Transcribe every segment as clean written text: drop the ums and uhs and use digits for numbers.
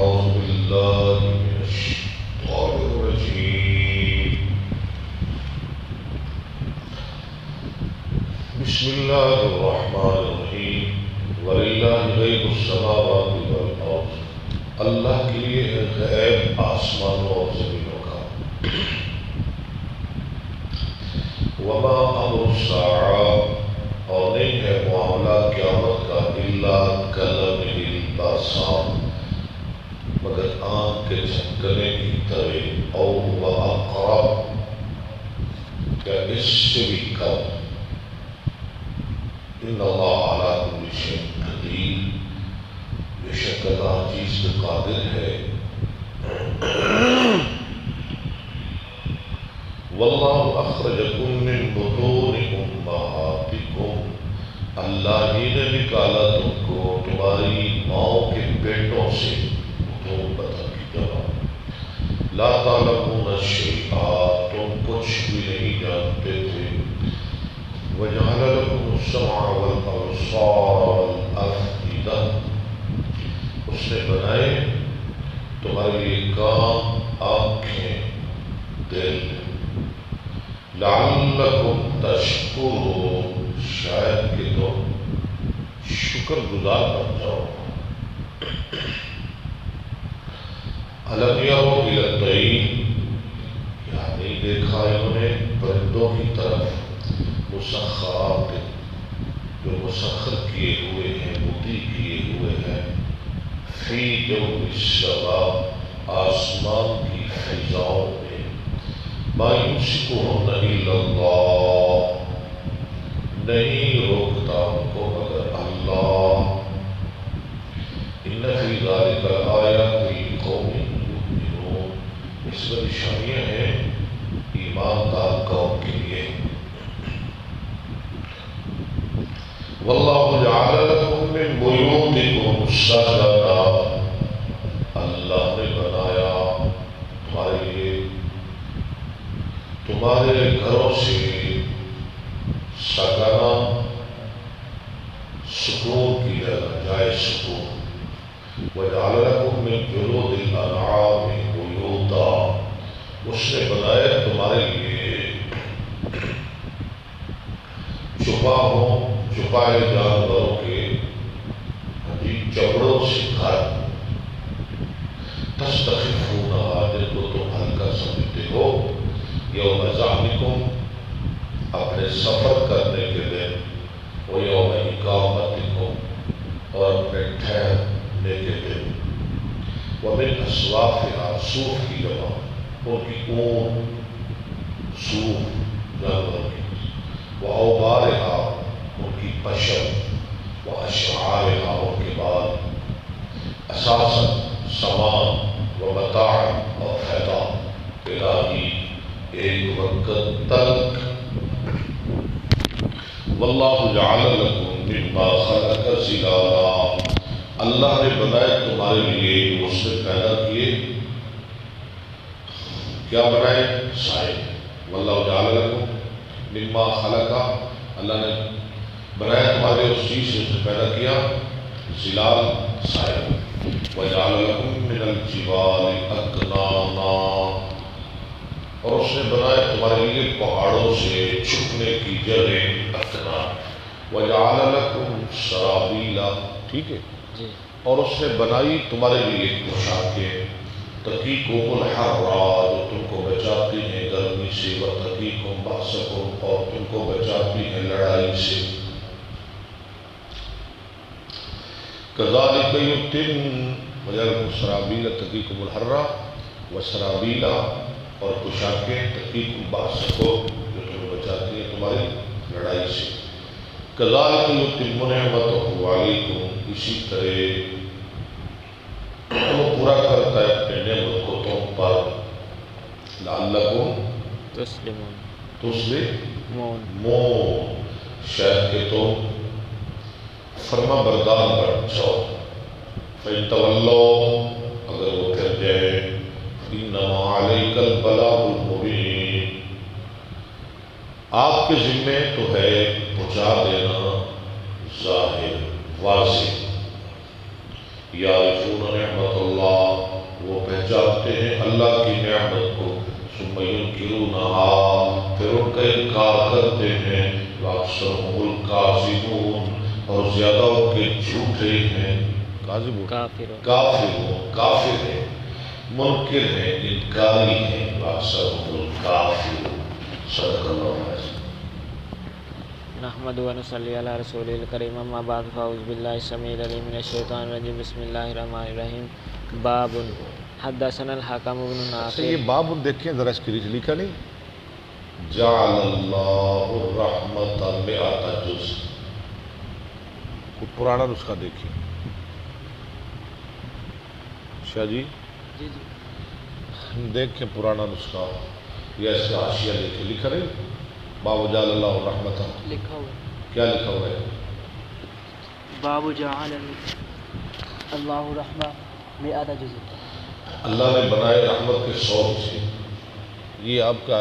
أعوذ بالله من الشيطان الرجيم. بسم الله الرحمن الرحيم. وللہ غیب السماوات والارض. اللہ کے لیے ہے غیب آسمانوں اور زمینوں کا. وما امر الساعہ، اور نہیں ہے معاملہ قیامت کا، الا کلمح البصر، مگر آنکھ کے جھپکنے کی طرح، او واقرب، یا اس سے بھی کم. ان اللہ علی کل شیء قدیر، بے شک اللہ چیز پہ قادر ہے. واللہ اخرجکم من بطون امہاتکم، اللہ ہی نے نکالا تم کو تمہاری ماؤں کے پیٹوں سے. بطون بطن کی جمع. لا تعلمون شیئا، تم کچھ بھی نہیں جانتے تھے. وجعل لكم السمع والابصار والافئدہ، اس نے بنائے تمہارے لیے کان، آنکھیں، دل. لعلکم تشکرون، شاید کہ تم شکر گزار بن جاؤ. الم یروا الی الطیر، کیا نہیں دیکھا انہوں نے پرندوں کی طرف، مسخرات، جو مسخر کیے ہوئے ہیں، مطیع کیے ہوئے ہیں، فی جو السماء، آسمان کی فضاؤں میں. ما یمسکہن الا اللہ، نہیں روکتا ان کو مگر اللہ. ان فی ذلک لآیات لقوم یؤمنون، اس میں نشانیاں ہیں ایماندار قوم کے لیے. واللہ جعل لکم من بیوتکم سکنا، اللہ نے بنایا تمہارے لیے تمہارے گھروں سے سکنا، سکون کی جگہ، جائے سکون. وجعل لکم من جلود الانعام بیوتا، اس نے بنایا تمہارے لیے چھپائے جانوروں کے چمڑوں سے گھر. تستخفونہا، جن کو تم ہلکا سمجھتے ہو. یوم ظعنکم، اپنے سفر کرنے کے دن. ویوم اقامتکم، اور اپنے ٹھہرنے کے دن. ومن اصوافہا، صوف کی جمع، ان کی اون، صوف جانور کی. واوبارہا، ان کی پشم. واشعارہا، ان کے بال. اساسا، سامان. ومتاعا، اور فائدہ. الہی، ایک وقت تک. واللہ جعل لکم مما خلق ظلالا، اللہ نے بنائے تمہارے لیے، اس نے پیدا کیے، کیا بنائے؟ سائے. واللہ جعل لکم مما خلق، اللہ نے بنایا تمہارے اس چیز سے، اس نے پیدا کیا ظلال، سائے. وجعل لکم من الجبال اکنانا، اور اس نے بنایا تمہارے لیے پہاڑوں سے چھپنے کی جگہ، اکنان. وجعل لکم سرابیلا، ٹھیک ہے جی. اور اس نے بنائی تمہارے لیے پوشاکیں. تقیکم الحر، جو تم کو بچاتی ہیں گرمی سے. وتقیکم بأسکم، اور تم کو بچاتی ہیں لڑائی سے. کذالک یتم، وجعل لکم سرابیلا تقیکم الحر وسرابیلا، اور پوشاکیں. تقیکم بأسکم، جو تم کو بچاتی ہیں تمہاری لڑائی سے. کذالک یتم نعمتہ علیکم، اسی طرح وہ پورا کرتا ہے اپنے نعمت کو تم پر. لعلکم تسلمون، شاید کہ تم فرما بردار بن جاؤ. فإن تولوا، اگر وہ پھر جائے. انما علیک البلاغ المبین، آپ کے ذمے تو ہے پہنچا دینا ظاہر واضح. یعرفون نعمت اللہ، وہ پہچانتے ہیں اللہ کی نعمت کو، ثم ينکرونہا، پھر ان کا انکار کرتے ہیں، واکثرهم الکاذبون، اور زیادہ ان کے جھوٹے ہیں، کافر ہیں، منکر ہیں، انکاری ہیں، واکثرهم الکافرون۔ صدق اللہ العظیم۔ نحمد و نصلی علی رسول الکریم، اما بعد، فاعوذ باللہ السمیع العلیم من الشیطان الرجیم، بسم اللہ الرحمن الرحیم۔ باب حدثنا الحکم بن نافع۔ یہ باب دیکھیں ذرا، اس کے نیچے لکھا نہیں، جعل اللہ الرحمۃ مئۃ جزء، پرانا نسخہ دیکھیں شاہ جی، دیکھیں پرانا نسخہ، یا اس کا حاشیہ دیکھیں، لکھا نہیں باب جعل اللہ الرحمۃ، لکھا ہوا کیا لکھا ہوا ہے؟ باب جعل اللہ الرحمہ مئۃ جزء، اللہ نے بنائے رحمت کے 100 حصے۔ یہ آپ کا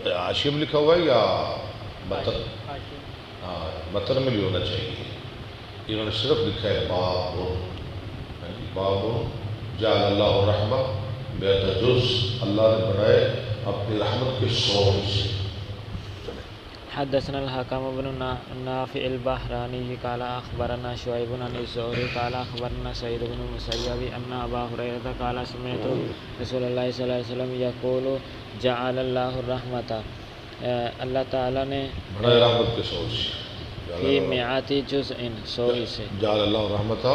حاشیہ میں لکھا ہوا ہے یا متن؟ ہاں، متن میں بھی ہونا چاہیے۔ انہوں نے صرف لکھا ہے باب جعل اللہ الرحمہ مئۃ جزء، اللہ نے بنائے اپنی رحمت کے 100 حصے۔ حدثنا الحکم بن نافع البحرانی قال اخبرنا شعیب عن الزہری قال اخبرنا سعید بن المسیب ان ابا ہریرہ قال سمعت رسول اللہ صلی اللہ علیہ وسلم یقول جعل اللہ الرحمۃ، اللہ تعالیٰ نے بنائے رحمت کے 100 حصے، فی مئات جزء، 100 حصے، جعل اللہ الرحمۃ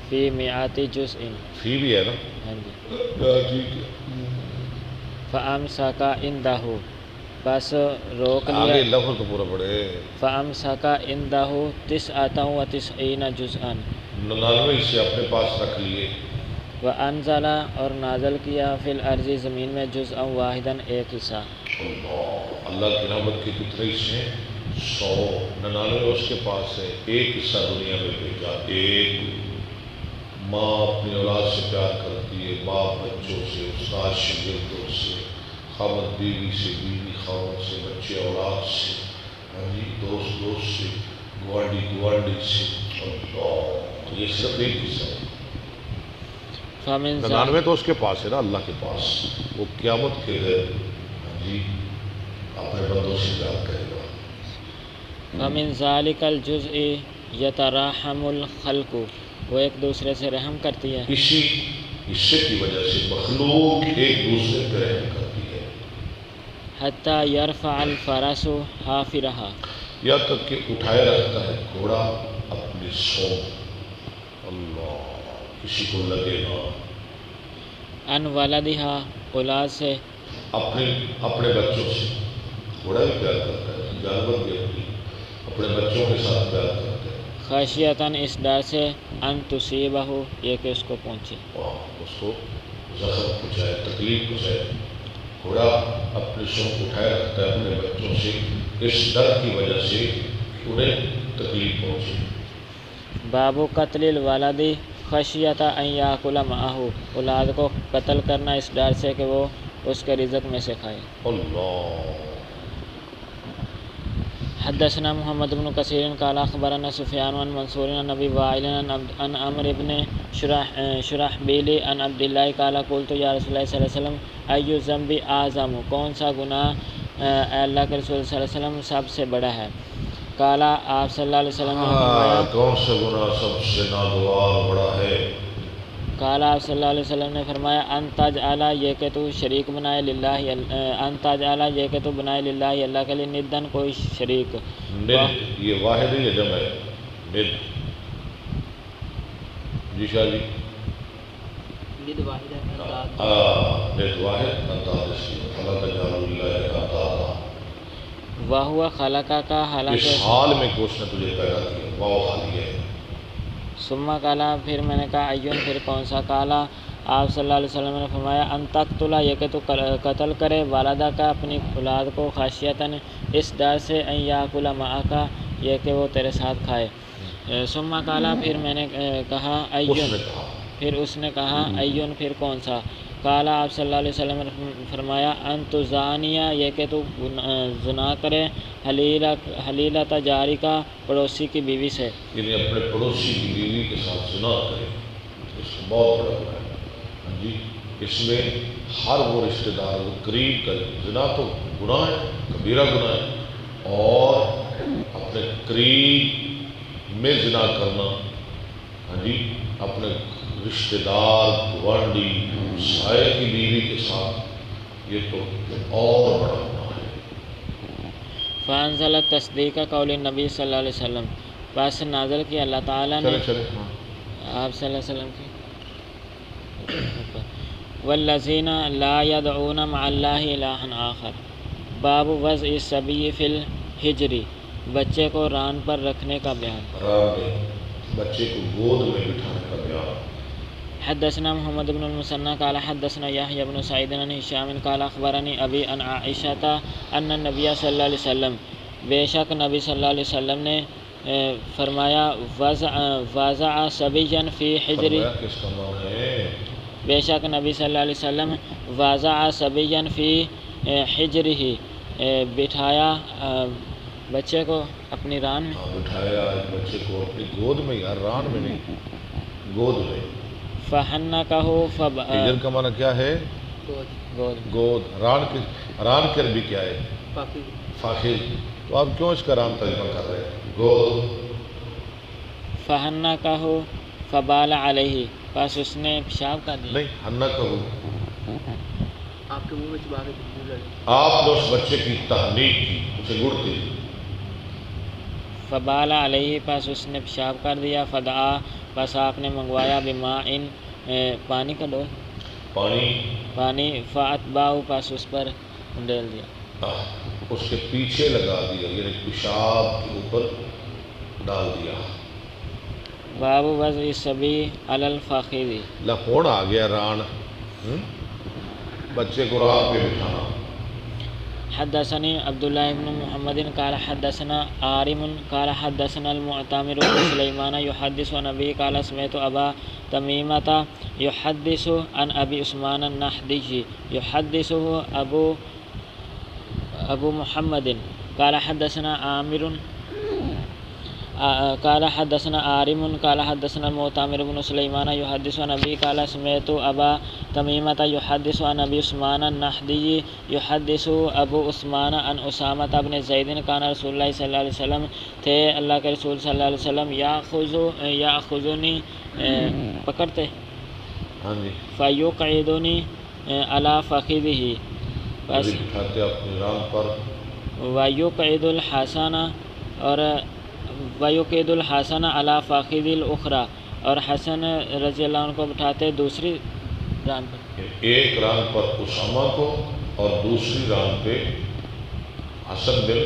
فی مئات جزء، فی بھی ہے نا، ہاں جی، ٹھیک ہے۔ فامسک عندہ، بس روک آگے لیا، لفظ تو پورا پڑے، فامسک عندہ 99 جزءا، 99 حصے اپنے پاس رکھ لیے، وانزل، اور نازل کیا، فی الارض، زمین میں، جزءا واحدا، ایک حصہ۔ اللہ کی رحمت کے کتنے حصے ہیں؟ 199 اس کے پاس ہے، ایک حصہ دنیا میں بھیجا۔ ایک ماں اپنی اولاد سے پیار کرتی ہے، باپ بچوں سے، استاد شاگردوں سے، خاوند بیوی سے، بیوی خاوند سے، بچے اولاد سے، دوست سے، گوانڈی سے۔ اللہ، یہ صرف ایک حصہ ہے۔ 99 تو اس کے پاس ہے نا، اللہ کے پاس، وہ قیامت کے دن اپنے بندوں سے پیار کرے گا۔ فمن ذلک الجزء یتراحم الخلق، وہ ایک دوسرے سے رحم کرتی ہے، اسی حصے کی وجہ سے مخلوق ایک دوسرے پہ رحم کرتی ہے، حتی یرفع الفرس حافرہ، یا تک کہ اٹھائے رکھتا ہے گھوڑا اپنی سونگ، اللہ، کسی کو لگے نہ، ان ولدہا، اولاد سے، اپنے بچوں سے، گھوڑا بھی پیار کرتا ہے، جانور بھی اپنے بچوں کے ساتھ پیار کرتا ہے، خشیتاً، اس ڈر سے، ان تصیبہ، یہ کہ اس کو پہنچے، اس کو زخم پہنچائے، تکلیف پہنچائے۔ گھوڑا اپنی سونگ اٹھائے رکھتا ہے اپنے بچوں سے، اس ڈر کی وجہ سے کہ انہیں تکلیف پہنچے۔ باب قتل الولد خشیۃ ان یاکل معہ، اولاد کو قتل کرنا اس ڈر سے کہ وہ اس کے رزق میں سے کھائے۔ اللہ، حدثنا محمد بن کثیر قال اخبرنا سفیان عن منصور عن ابی وائل عن عمرو بن شرحبیل عن عبد اللہ قال قلت یا رسول اللہ صلی اللہ علیہ وسلم ای الذنب اعظم، کون سا گناہ اے اللہ کے رسول صلی اللہ علیہ وسلم سب سے بڑا ہے؟ قال، آپ صلی اللہ علیہ وسلم نے فرمایا، کون سا گناہ سب سے ناگوار بڑا ہے؟ قال، آپ صلی اللہ علیہ وسلم نے فرمایا، ان تجعل، یہ کہ تو شریک بنائے، للہ، ان تجعل، یہ کہ تو بنائے، للہ، اللہ کے لیے، ندن، کوئی شریک۔ ند، یہ واحد ہے یا جمع ہے؟ ند، جی شاہ جی، ند واحد ہے، ند واحد، انداز اسی، فلا تجعلوا للہ اندادا، وَهُوَ خَلَقَكَ، حالانکہ اس حال میں کہ اس نے تجھے پیدا کیا، واو خالی ہے۔ ثم قالا، پھر میں نے کہا، ایون، پھر کون سا؟ قالا، آپ صلی اللہ علیہ وسلم نے فرمایا، ان تقتل، یہ کہ تو قتل کرے، والدہ کا، اپنی اولاد کو، خشیۃً، اس ڈر سے، ان یاکل معک، یہ کہ وہ تیرے ساتھ کھائے۔ ثم قالا، پھر میں نے کہا، ایون، پھر اس نے کہا، ایون، پھر کون سا؟ قال، آپ صلی اللہ علیہ وسلم نے فرمایا، ان تزانیہ، یہ کہ تو زنا کرے، حلیلۃ جاری کا، پڑوسی کی بیوی سے، یعنی اپنے پڑوسی کی بیوی کے ساتھ زنا کرے، اس کو بہت بڑا گناہ ہے۔ جی اس میں ہر وہ رشتہ دار وہ قریب کا زنا تو گناہ ہے، کبیرہ گناہ ہے، اور اپنے قریب میں زنا کرنا، ہاں جی اپنے رشتہ دار گوانڈی سائے کی بیوی کے ساتھ، یہ تو اور بڑا گناہ ہے۔ فانزل تصدیق قول نبی صلی اللہ علیہ وسلم، پس نازل کی اللہ تعالیٰ نے چلے ہاں آپ صلی اللہ علیہ وسلم کی والذین لا يدعون مع اللہ الہا آخر، باب وضع الصبی فی الحجر، بچے کو ران پر رکھنے کا بیان۔ رات میں بچے کو گود میں بٹھانے کا بیان۔ حدثنا محمد بن المثنى قال حدثنا يحيى بن سعيد عن هشام قال اخبرني ابي عن عائشة ان النبي صلی اللہ علیہ وسلم، بے شک نبی صلی اللہ علیہ وسلم نے فرمایا وضع صبیا فی حجری، فرمایا کس کا نام ہے؟ بے شک نبی صلی اللہ علیہ وسلم وضع صبیا فی حجرہ، بٹھایا بچے کو اپنی ران میں، بٹھایا بچے کو اپنی گود میں، یار ران میں نہیں، گود میں۔ فحنکہ حجر کا معنی کیا ہے؟ گود، گود۔ ران کے عربی کیا ہے؟ فاخر۔ تو آپ کیوں اس کا ران ترجمہ کر رہے ہیں؟ گود۔ فحنکہ فبال علیہ، پس اس نے پیشاب کر دیا، نہیں ہنہ کہو، آپ کے منہ میں چبا کے، آپ نے اس بچے کی تحنیک کی، اسے گڑتی۔ فبال علیہ، پس اس نے پیشاب کر دیا، فدعا، پس آپ نے منگوایا بماء، پانی کا ڈول، پانی، فاتباہ، پس اس پر ڈال دیا، اس کے پیچھے لگا دیا، یعنی پیشاب کے اوپر ڈال دیا۔ باب وضع الصبی علی الفخذ، لکھوڑ آ گیا ران، بچے کو ران پہ بٹھانا۔ حدثني عبد الله بن محمد قال حدثنا عارم قال حدثنا المعتمر بن سليمان يحدث عن أبي قال سمعت أبا تميمة يحدث عن أبي عثمان النحدي يحدثه أبو محمد قال حدثنا عامر قال حدثنا عارم قال حدثنا المعتمر بن سليمان يحدث عن أبي قال سمعت أبا تميمة يحدث عن أبي عثمان النحدي يحدث أبو عثمان عن أسامة بن زيد كان رسول الله صلی اللہ علیہ وسلم، تھے اللہ کے رسول صلی اللہ علیہ وسلم، یاخذونی، پکڑتے، ہاں جی، فیقعدونی علی فخذہ، بس بٹھاتے اپنی ران پر، ویقعد الحسن، اور ویقعد الحسن علی فخذ الاخری، اور حسن رضی اللہ عنہ کو بٹھاتے دوسری ران پر، ایک ران پر اسامہ کو اور دوسری ران پہ حسن بن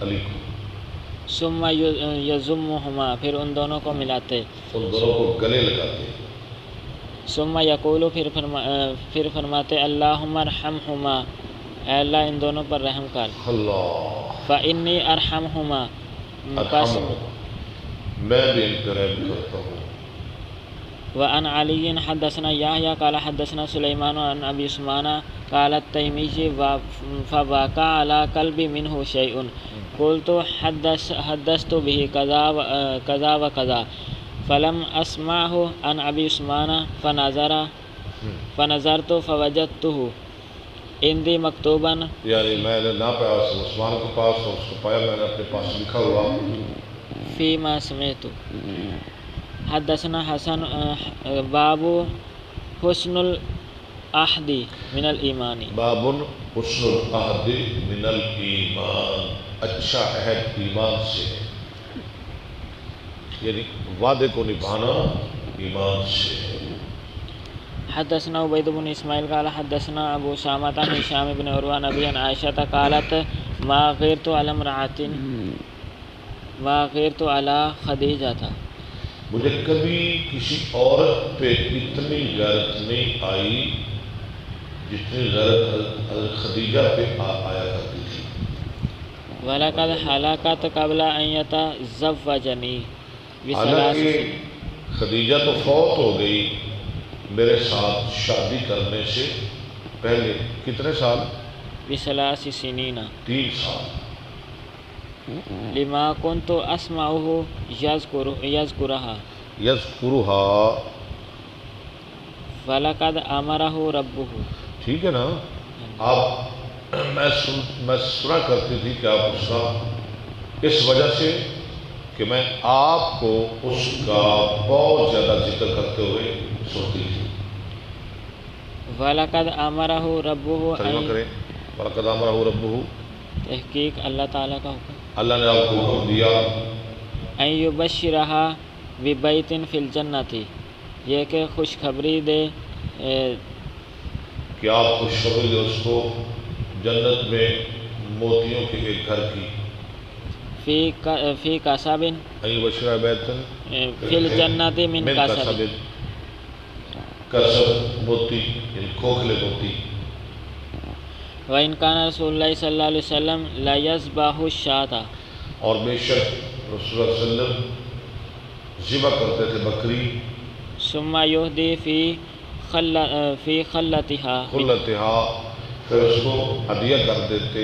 علی کو، ثم یضمہما، پھر ان دونوں کو ملاتے، ان دونوں کو گلے لگاتے، ثم یقول، پھر فرماتے اللہم ارحمہما، اے اللہ ان دونوں پر رحم کر، اللہ فانی ارحمہما، ارحمہما، میں بھی ان پر رحم کرتا ہوں۔ وعن علی حدثنا یحییٰ قال حدثنا سلیمان عن ابی عثمان قال التیمی فوقع علی قلبی منہ شیء قلت حدثت به کذا و کذا فلم اسمعه عن ابی عثمان فنظرت فوجدته عندي مکتوبا، یعنی میں نے نہ پایا عثمان کے پاس، اور اس کو پایا میں نے اپنے پاس لکھا ہوا۔ فيما سمعت۔ حدثنا حسن باب حسن العہد من الایمان، باب حسن العہد من الایمان، اچھا عہد ایمان سے ہے، یعنی وعدے کو نبھانا ایمان سے ہے۔ حدثنا عبید بن اسماعیل قال حدثنا ابو اسامہ عن هشام بن عروہ عن ابی عن عائشہ قالت ما غیرت علی امرأۃ ما غیرت علی خدیجہ، مجھے کبھی کسی عورت پہ اتنی غیرت نہیں آئی جتنی غیرت حضرت خدیجہ پہ آیا کرتی تھی۔ وَلَقَدْ حَلَقَتْ قَبْلَ أَنْ يَتَزَوَّجَنِي حالانکہ خدیجہ تو فوت ہو گئی میرے ساتھ شادی کرنے سے پہلے، کتنے سال؟ بثلاث سنین، 3 سال۔ لما كنت اسمعه يذكرها، یذکرها، وَلَقَدْ أَمَرَهُ رَبُّهُ. ٹھیک ہے نا. آپ میں سنا کرتی تھی کہ آپ اس کا اس وجہ سے کہ میں آپ کو اس کا بہت زیادہ ذکر کرتے ہوئے سنتی تھی. وَلَقَدْ أَمَرَهُ رَبُّهُ. ترجمہ کریں. وَلَقَدْ أَمَرَهُ رَبُّهُ. تحقیق اللہ تعالیٰ کا حکم. اللہ نے آپ کو حکم دیا أَن يُبَشِّرَهَا بِبَيْتٍ فِي الْجَنَّةِ. یہ کہ خوشخبری دے کہ آپ خوشخبری دے اس کو جنت میں موتیوں کے ایک گھر کی. فی کسب. ای بشرا بیتن فی الجنت من کسب. کسب موتی یعنی کھوکھلے موتی. وَإِنْ كَانَ رسول اللہ صلی اللہ علیہ وسلم لَيَذْبَحُ الشَّاةَ. اور بے شک رسول اللہ صلی اللہ علیہ وسلم ذبح کرتے تھے بکری. ثم يهدي في خلتها. پھر اس کو ہدیہ کر دیتے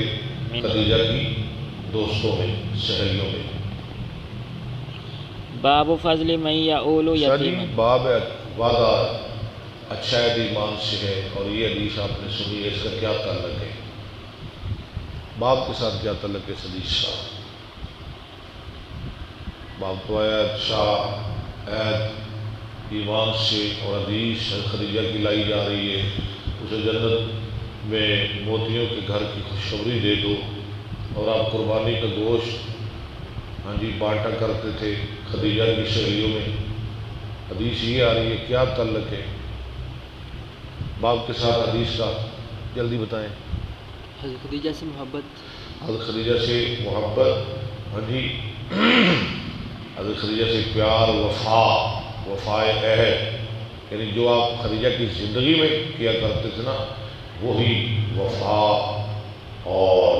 خدیجہ کی دوستوں میں سہیلیوں میں. باب فضل من یعول یتیما. باب وعدہ اچھا ایمان سے ہے. اور یہ حدیث آپ نے سنی ہے, اس کا کیا تعلق ہے باب کے ساتھ, کیا تعلق ہے اس حدیث کا؟ باب تو آیا اچھا ایمان سے, اور حدیث خدیجہ کی لائی جا رہی ہے اسے جنت میں موتیوں کے گھر کی خوشخبری دے دو. اور آپ قربانی کا گوشت بانٹا کرتے تھے خدیجہ کی سہیلیوں میں. حدیث یہ آ رہی ہے, کیا تعلق ہے باب کے ساتھ حدیث کا؟ جلدی بتائیں. حضرت خدیجہ سے محبت. حضرت خدیجہ سے محبت. حضرت خدیجہ سے پیار, وفائے عہد, یعنی جو آپ خدیجہ کی زندگی میں کیا کرتے تھے نا, وہی وفا اور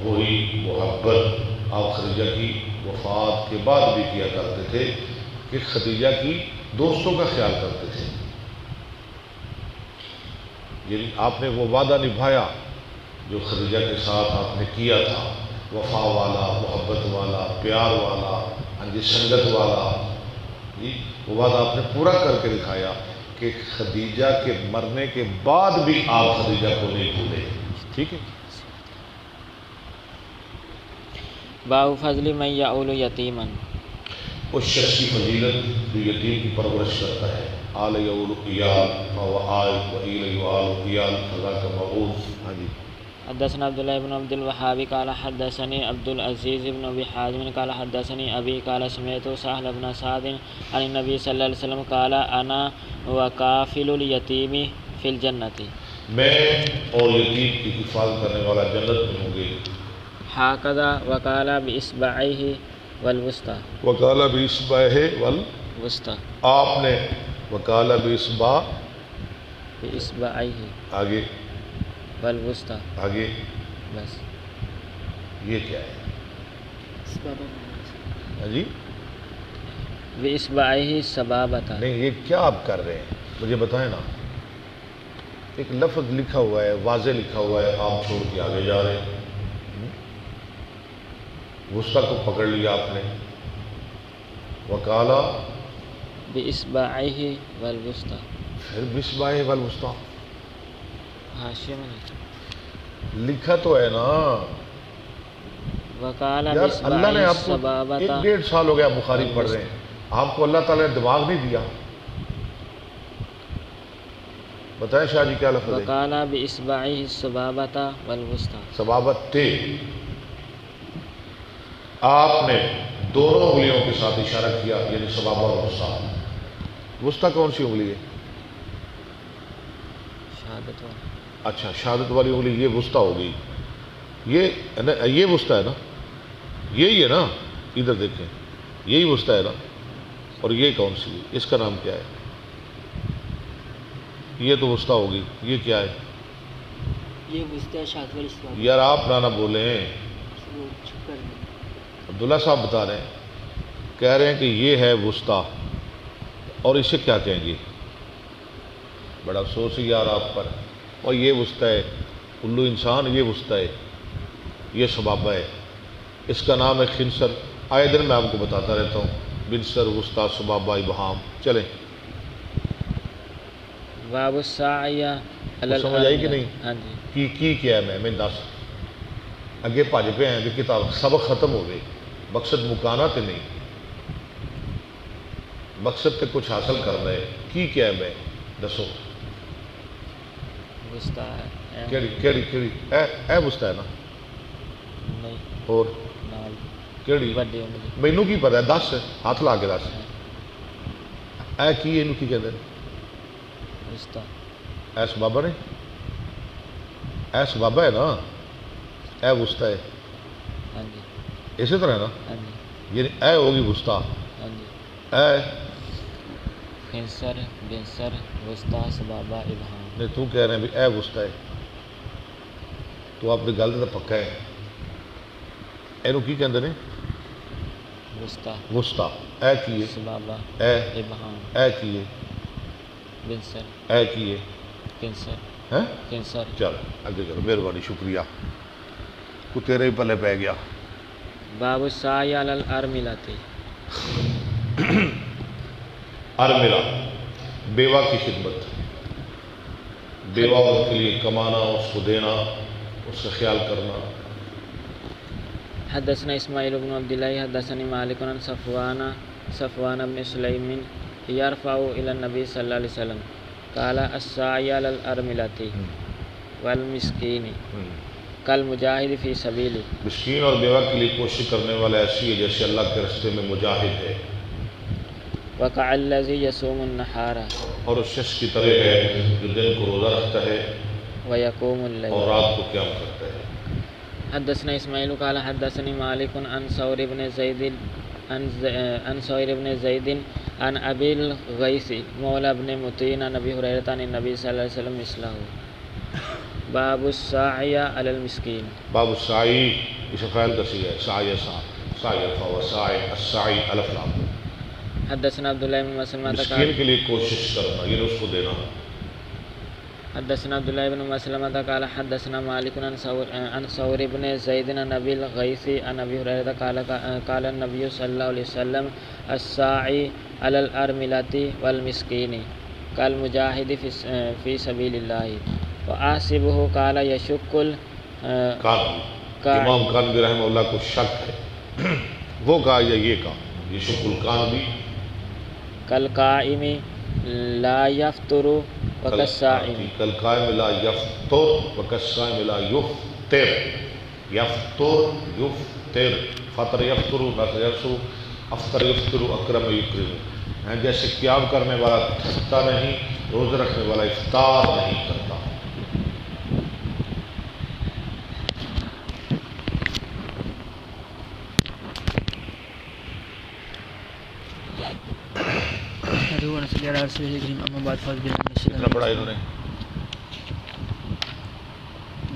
وہی محبت آپ خدیجہ کی وفات کے بعد بھی کیا کرتے تھے کہ خدیجہ کی دوستوں کا خیال کرتے تھے. یعنی آپ نے وہ وعدہ نبھایا جو خدیجہ کے ساتھ آپ نے کیا تھا, وفا والا, محبت والا, پیار والا, سنگت والا. وہ وعدہ آپ نے پورا کر کے دکھایا کہ خدیجہ کے مرنے کے بعد بھی آپ خدیجہ کو نہیں بھولے. ٹھیک ہے. باب فضل من یعول یتیما. اس شخص کی فضیلت جو یتیم کی پرورش کرتا ہے. آل یعول ایال فهو آل وإیل یعال ایال فذاک معول. حدثنا عبد الله بن عبد الوهاب قال حدثني عبد العزيز بن ابي حازم قال حدثني ابي قال سمعت سهل بن سعد عن النبي صلى الله عليه وسلم قال انا وكافل اليتيم في الجنه. میں اور یتیم کی حفاظت کرنے والا جنت میں ہوں گے. هكذا وقال باصبعيه والوسطى. وقال باصبعه والوسطى. آپ نے وقال باصبعيه آگے والوسطى آگے بس. یہ کیا ہے جی؟ باصبعيه سبابتا. نہیں, یہ کیا آپ کر رہے ہیں مجھے بتائیں نا. ایک لفظ لکھا ہوا ہے, واضح لکھا ہوا ہے, آپ چھوڑ کے آگے جا رہے ہیں. وسطی کو پکڑ لیا آپ نے. وکالا باصبعيه والوسطى. پھر باصبعه والوسطى حاشیے میں لکھا تو ہے نا. وقال یار اللہ نے آپ کو سبابتا. 1.5 سال ہو گیا بخاری پڑھ رہے ہیں, آپ کو اللہ تعالیٰ نے دماغ نہیں دیا. بتائیں شاہ جی کیا لفظ ہے؟ وقال باصبعه السبابتا والوسطى. سبابت تھے, آپ نے دونوں انگلیوں کے ساتھ اشارہ کیا, یعنی سبابہ اور وسطیٰ. وسطیٰ کون سی انگلی ہے؟ شہادت والا. اچھا, شہادت والی انگلی یہ وسطیٰ ہو گئی. یہ وسطیٰ ہے نا, یہی ہے نا, ادھر دیکھیں یہی وسطیٰ ہے نا. اور یہ کون سی ہے, اس کا نام کیا ہے؟ یہ تو وسطیٰ ہوگی. یہ کیا ہے؟ یہ وسطیٰ شہادت والی. یار آپ نہ بولیں, عبداللہ صاحب بتا رہے ہیں, کہہ رہے ہیں کہ یہ ہے وسطیٰ, اور اسے کیا کہیں گے؟ بڑا افسوس ہے یار آپ پر. اور یہ وسطیٰ ہے, الو انسان, یہ وسطیٰ ہے, یہ سبابہ ہے. اس کا نام ہے خنصر. آئے دن میں آپ کو بتاتا رہتا ہوں, بنصر, وسطیٰ, سبابہ, ابہام. چلیں باب السعی علی سمجھ آئی کہ نہیں؟ ہاں جی کی کیا ہے میں دس اگے بھج پہ ہیں کہ کتاب سبق ختم ہو گئے، مقصد مکانا تے نہیں، مقصد تے کچھ حاصل کرنا ہے، کی کیا ہے میں دسو وسطا ہے کیڑی اے وسطا ہے نا نہیں اور نال کیڑی بڑی انگلی مینوں کی پتہ ہے، دس ہاتھ لا کے دس اے کی اینوں کی کہتے ہیں؟ وسطا ایس بابا نے ایس بابا ہے نا، اے وسطا ہے ہاں جی اسی طرح ہے نا، ہاں جی یعنی اے ہوگی وسطا، ہاں جی اے خنصر بنصر وسطا سبابہ ابہام نہیں تو کہہ رہے ہیں بھی اے وسطا ہے، تو اپنی گل تو پکا ہے، اینوں کی کہندے نے؟ وسطا وسطا، اے کی ہے؟ سبابہ اے ابہام اے کی ہے؟ بنصر اے کی ہے؟ خنصر ہیں خنصر چل اگے چلو، مہربانی شکریہ، کو تیرے ہی پلے پہ گیا۔ باب السعی علی الارملۃ ارملہ بیوہ کی خدمت، بیوہ عورت کے لیے کمانا، اس کو دینا، اس کا خیال کرنا۔ حدثنا اسماعیل بن عبد الله حدثني مالك عن صفوان بن سليم يرفع الى النبي صلى الله عليه وسلم قال السعي على الارملة والمسكين كالمجاهد في سبيله۔ مسکین اور بیوہ کے لیے کوشش کرنے والا ایسی ہے جیسے اللہ کے راستے میں مجاہد ہے، وكالذي يصوم النهار اور اس شخص کی طرح ہے جو دن کو روزہ رکھتا ہے ويقوم اور الليل۔ رات کو قیام کرتا ہے۔ حدثنا اسماعیل قال حدثني مالك عن ثور بن زيد عن ثور بن زيد عن ابي الغيث مولى بن متين عن ابي هريره عن النبي صلى الله عليه وسلم مثله۔ باب السعي على المسكين۔ باب السعی اس فعل کا صیغہ ہے، سعی سعی فهو سعی السعی الف لام، حدثنا عبد الله بن مسلمة مسکین کے لیے کوشش کرنا یعنی اس کو دینا۔ حدثنا عبد الله بن مسلمة قال حدثنا مالك عن ثور بن زيد عن ابي الغيث عن ابي هريره قال النبي صلى الله عليه وسلم الساعي على الارملة والمسكين كالمجاهد في سبيل الله وآسبه قال يشك امام کانوی رحمہ اللہ کو شک ہے، وہ کہا یا یہ کہا، یہ شک الکانوی كالقائم لا يفطر وكالصائم۔ کالقائم لا یفطر وکالصائم لا یفطر، یفطر یفطر، فطر یفطر نصر یفطر، افطر یفطر اکرم یکرم، جیسے قیام کرنے والا تھکتا نہیں، روزہ رکھنے والا افطار نہیں کرتا۔ کتنا پڑھا انہوں نے؟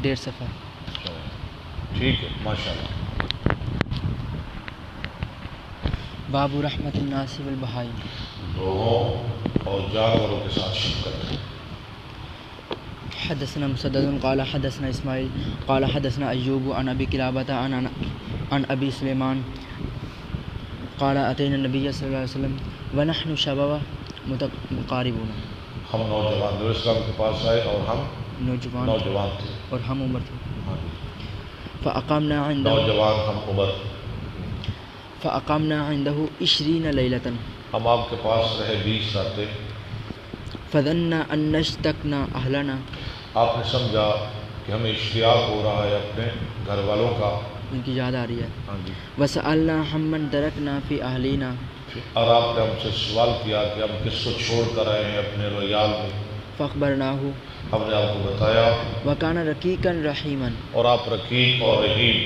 1.5 صفحہ۔ ٹھیک ہے ماشاءاللہ۔ باب رحمت الناس والبہائم۔ لوگوں اور جانوروں کے ساتھ شفقت۔ حدثنا مسدد قال حدثنا اسماعیل قال حدثنا ایوب عن ابی قلابۃ عن ابی سلیمان قال اتینا النبی صلی اللہ علیہ وسلم ونحن شباب متقاربون، ہم نوجوان نبی اسلام کے پاس آئے اور ہم نوجوان تھے، اور ہم عمر تھے۔ فاقامنا عنده نوجوان ہم عمر، فاقامنا عنده 20 لیلۃ، ہم آپ کے پاس رہے 20 راتیں۔ فظننا ان نشتقنا اہلنا، آپ نے سمجھا کہ ہمیں اشتیاق ہو رہا ہے اپنے گھر والوں کا، ان کی یاد آ رہی ہے۔ ہاں جی، وسألنا عمن ترکنا فی اہلینا، اور آپ نے ہم سے سوال کیا کہ ہم کس کو چھوڑ کر آئے ہیں اپنے رویال میں، فاخبرناہ، ہم نے آپ کو بتایا، وکان رقیقا رحیما، اور آپ رقیق اور رحیم،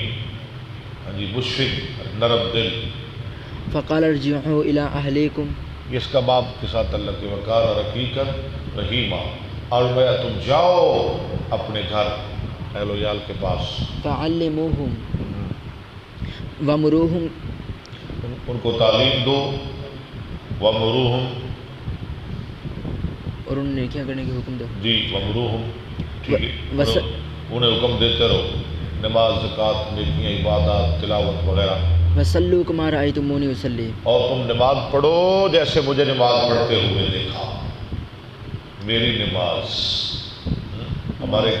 ہاں جی، مشفق نرم دل۔ فقال ارجعوا الی اہلیکم، اس کا باپ کے ساتھ اللہ کے وقار رقیقا رحیمہ، اور میں تم جاؤ اپنے گھر اہل و عیال کے پاس، فعلموہم وامروہم، ان کو تعلیم دو، وَمُرُوهُمْ، اور انہیں نیکیاں کرنے کے حکم دو۔ جی وَمُرُوهُمْ، ٹھیک ہے، انہیں حکم دیتے رہو، نماز، زکوٰۃ، نیکیاں، عبادات، تلاوت وغیرہ، وصلوا کما رأیتمونی اصلی، اور تم نماز پڑھو جیسے مجھے نماز پڑھتے ہوئے دیکھا، میری نماز. ہمارے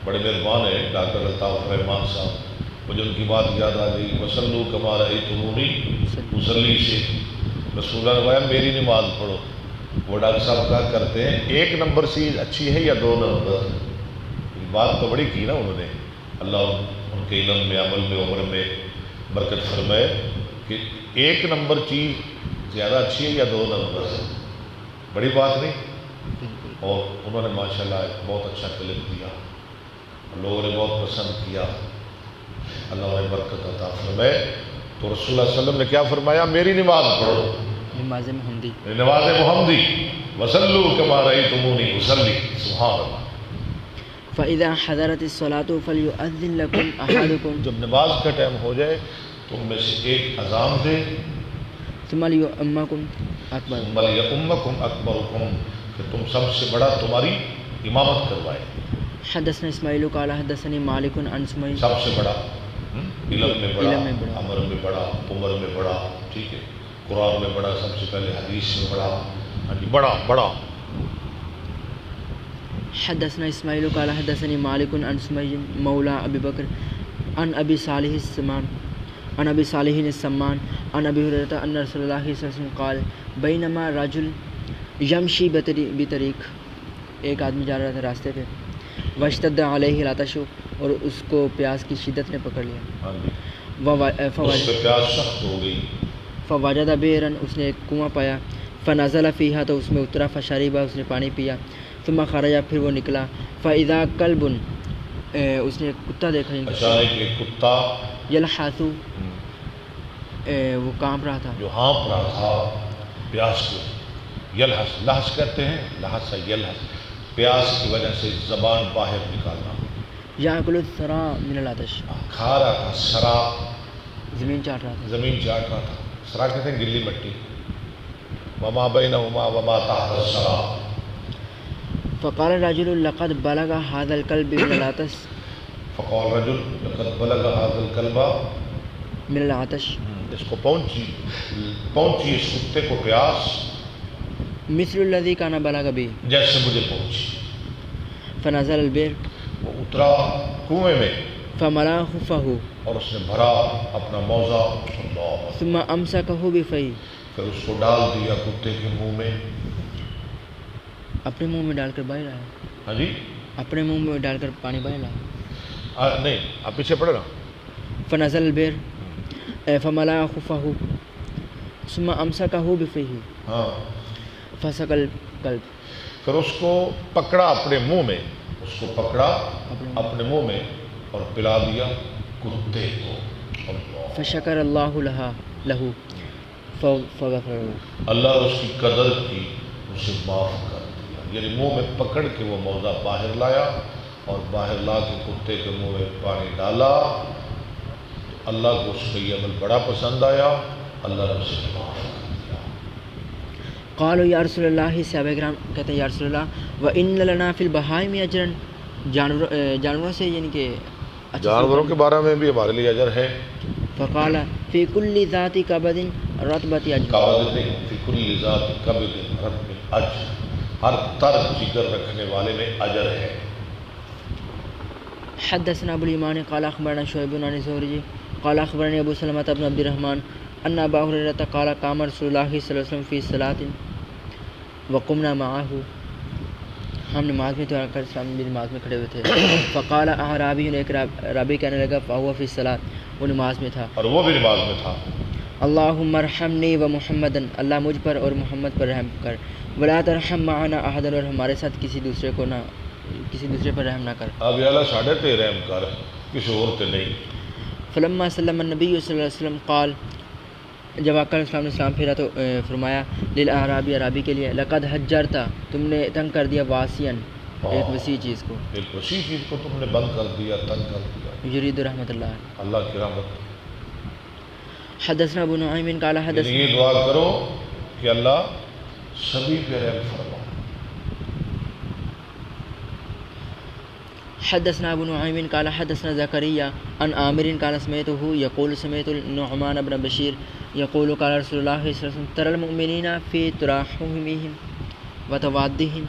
بڑے مہربان ہیں ڈاکٹر الطاف رحمان صاحب، مجھے ان کی بات یاد آ گئی. وصلو کما رأیتمونی مصلی سے رسول اللہ نے کہا میری نماز پڑھو. وہ ڈاکٹر صاحب کہا کرتے ہیں 1 نمبر چیز اچھی ہے یا 2 نمبر؟ بات تو بڑی کی نا انہوں نے. اللہ ان کے علم میں، عمل میں، عمر میں برکت فرمائے کہ 1 نمبر چیز زیادہ اچھی ہے یا 2 نمبر؟ بڑی بات نہیں. اور انہوں نے ماشاءاللہ بہت اچھا کلپ دیا، لوگوں نے بہت پسند کیا. اللہ نے برکت عطا فرمائے. تو رسول اللہ صلی اللہ علیہ وسلم نے کیا فرمایا؟ میری نماز پڑھو، نماز محمدی. نماز محمدی. وصلو کما رأیتمونی اصلی. سبحان اللہ. فَإِذَا حَضَرَتِ الصَّلَاةُ فَلْيُؤَذِّن لَكُمْ أَحَدُكُمْ. جب نماز کا ٹائم ہو جائے تو ان میں سے ایک اذان دے. ثُمَّ لِيُؤَمَّكُمْ أَكْبَرُ. ثم لِيَؤُمَّكُمْ أَكْبَرُكُمْ، کہ تم سب سے بڑا تمہاری امامت کروائے. حدثنا اسماعیل قال حدثني مالک عن سمعی. سب سے بڑا علم میں بڑا، عمر میں بڑا، عمر میں بڑا، ٹھیک ہے، قرآن میں بڑا، سب سے پہلے حدیث میں بڑا، ہاں جی بڑا بڑا. حدثنا اسماعیل قال حدثني مالک عن سمعی مولا ابی بکر عن ابی صالح السمان عن ابی صالح السمان عن ابی ہریرہ ان رسول اللہ صلی اللہ علیہ وسلم قال بینما رجل یمشی بطریق. ایک آدمی جا رہا تھا راستے پہ. واشتد علیہ العطش، اور اس کو پیاس کی شدت نے پکڑ لیا. ہاں جی، اس پہ پیاس سخت ہو گئی. فوجد بئرا، اس نے ایک کنواں پایا. فنزل فیہا، تو اس میں اترا. فشربا، اس نے پانی پیا. ثم خرج، پھر وہ نکلا. فاذا کلب، اس نے ایک کتا دیکھا. اچانک ایک کتا یلحث، وہ کانپ رہا تھا، جو ہانپ رہا تھا پیاس کو. یلحس، لحس کہتے ہیں، لحس یلحس، پیاس کی وجہ سے زبان باہر نکالنا. یاکل الثرى من العطش، کھا رہا تھا سرا، زمین چاٹ رہا تھا. زمین چاٹ رہا تھا. سرا کہتے ہیں گلی مٹی. وما بینہما وما تحت السرا. فقال الرجل لقد بلغ هذا الكلب من العطش. فقال رجل لقد بلغ هذا الكلب من العطش، اس کو پہنچی اس کتے کو پیاس مثل الذي كان بلغ به. جیسے مجھے پہنچی. فنزل البئر، وہ اترا کنویں میں فملا خفه، اور اس نے بھرا اپنا موزہ. اللہ، ثم امسكه بفيه، پھر اس کو ڈال دیا کتے کے منہ میں. اپنے منہ میں ڈال کر باہر آیا. ہاں جی، اپنے منہ میں ڈال کر پانی باہر آیا. نہیں آپ پیچھے پڑھے نا. فنزل البئر فملا خفه ثم امسكه بفيه ہاں، فسقى الكلب. پھر اس کو پکڑا اپنے منہ میں، اس کو پکڑا اپنے منہ میں اور پلا دیا کتے کو. اللہ، فشکر اللہ له فغفر له. اللہ نے اس کی قدر کی، اسے معاف کر دیا. یعنی منہ میں پکڑ کے وہ موزہ باہر لایا اور باہر لا کے کتے کے منہ میں پانی ڈالا. تو اللہ کو اس کا یہ عمل بڑا پسند آیا. اللہ نے اسے معاف کر دیا. قالوا یا رسول اللہ، صحابہ کرام کہتے ہیں یا رسول اللہ وَإِنَّ لَنَا فِي الْبَهَائِمِ أَجْرًا، جانوروں سے یعنی کہ جانوروں کے بارے میں بھی ہمارے لیے اجر ہے. فقال فی کل ذات کبد رطبۃ اجر. کبد نہیں، فی کل ذات کبد رطب اجر، ہر تر جگر رکھنے والے میں اجر ہے. حدثنا ابو الیمان قال اخبرنا شعیب عن الزہری قال اخبرني ابو سلمة بن عبد الرحمن ان ابا هريرة قال قام رسول الله صلی اللہ علیہ وسلم فی صلاۃ وقمنا معه، ہم نماز میں تو آ کر اسلام بھی نماز میں کھڑے ہوئے تھے. فقال اعرابی، ایک رابی کہنے لگا فهو فی الصلاۃ، وہ نماز میں تھا. اور وہ بھی نماز میں تھا. اللہم ارحمنی و محمدن، اللہ مجھ پر اور محمد پر رحم کر. ولا ترحم معنا احدا، اور ہمارے ساتھ کسی دوسرے پر رحم نہ کر. اب یا اللہ ساڈے تے رحم کر، کسی اور تے نہیں. فلما سلم النبی صلی اللہ علیہ وسلم قال، جب آقا علیہ السلام نے اسلام پھیرا تو فرمایا للاعرابی، عرابی کے لیے لقد حجرتا، تم نے تنگ کر دیا واسیاً، ایک وسیع چیز کو. ایک وسیع چیز کو تم نے بند کر دیا، تنگ کر دیا. یرید رحمت اللہ، اللہ کی رحمت. حدثنا ابو نعیم قال یعنی حدثنا، یہ دعا کرو کہ اللہ سبھی پہ رحم فرما. حدثنا ابو نعیم قال حدثنا زكريا عن عامر قال سمعته يقول سمعت النعمان بن بشير يقول قال رسول الله صلى الله عليه وسلم ترى المؤمنين في تراحمهم وتوادهم.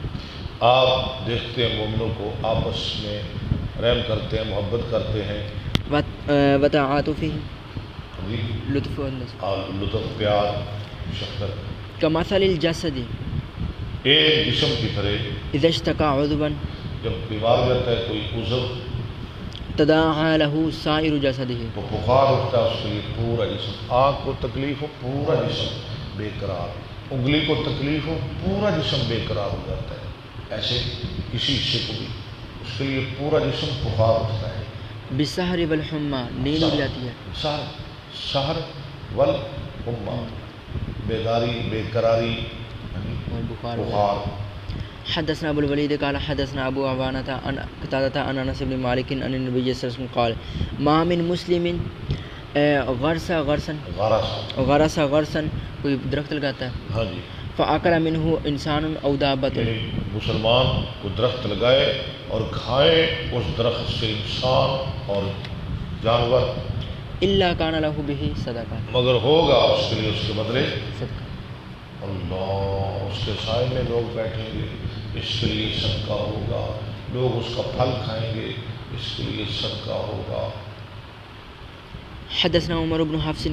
آپ دیکھتے ہیں مومنوں کو آپس میں رحم کرتے ہیں، محبت کرتے ہیں، وتعاطفه جی، لطف انداز اور لطف، پیار، شفقت، كمثل الجسد ایک جسم کی طرح اذا اشتكى عضوا جب بیمار ہو جاتا ہے کوئی عضو تداعى له سائر جسده تو بخار اٹھتا ہے اس کے لیے پورا جسم، آنکھ کو تکلیف ہو پورا جسم بے قرار، انگلی کو تکلیف ہو پورا جسم بے قرار ہو جاتا ہے، ایسے کسی حصے کو بھی اس کے لیے پورا جسم بخار اٹھتا ہے۔ بالسحر والحمى نیند اڑ جاتی ہے، سحر والحمى بیداری، بے قراری، اور بخار بخار۔ حدثنا ابو الوليد قال حدثنا ابو عوانة عن قتادة عن انس بن مالك عن النبي صلى الله عليه وسلم قال ما من مسلم غرس غرسا کوئی درخت لگاتا ہے ہاں جی، فاکل منه انسان او دابۃ یعنی مسلمان کو درخت لگائے اور کھائے اس درخت سے انسان اور جانور، الا كان له به صدقہ، مگر ہوگا اس کے لیے اس کے بدلے صدقہ۔ اللہ، اس کے سائے میں لوگ بیٹھیں گے، اس کے لیے صدقہ ہوگا، لوگ اس کا پھل کھائیں گے، اس کے لیے صدقہ ہوگا۔ حدثنا عمر بن حفص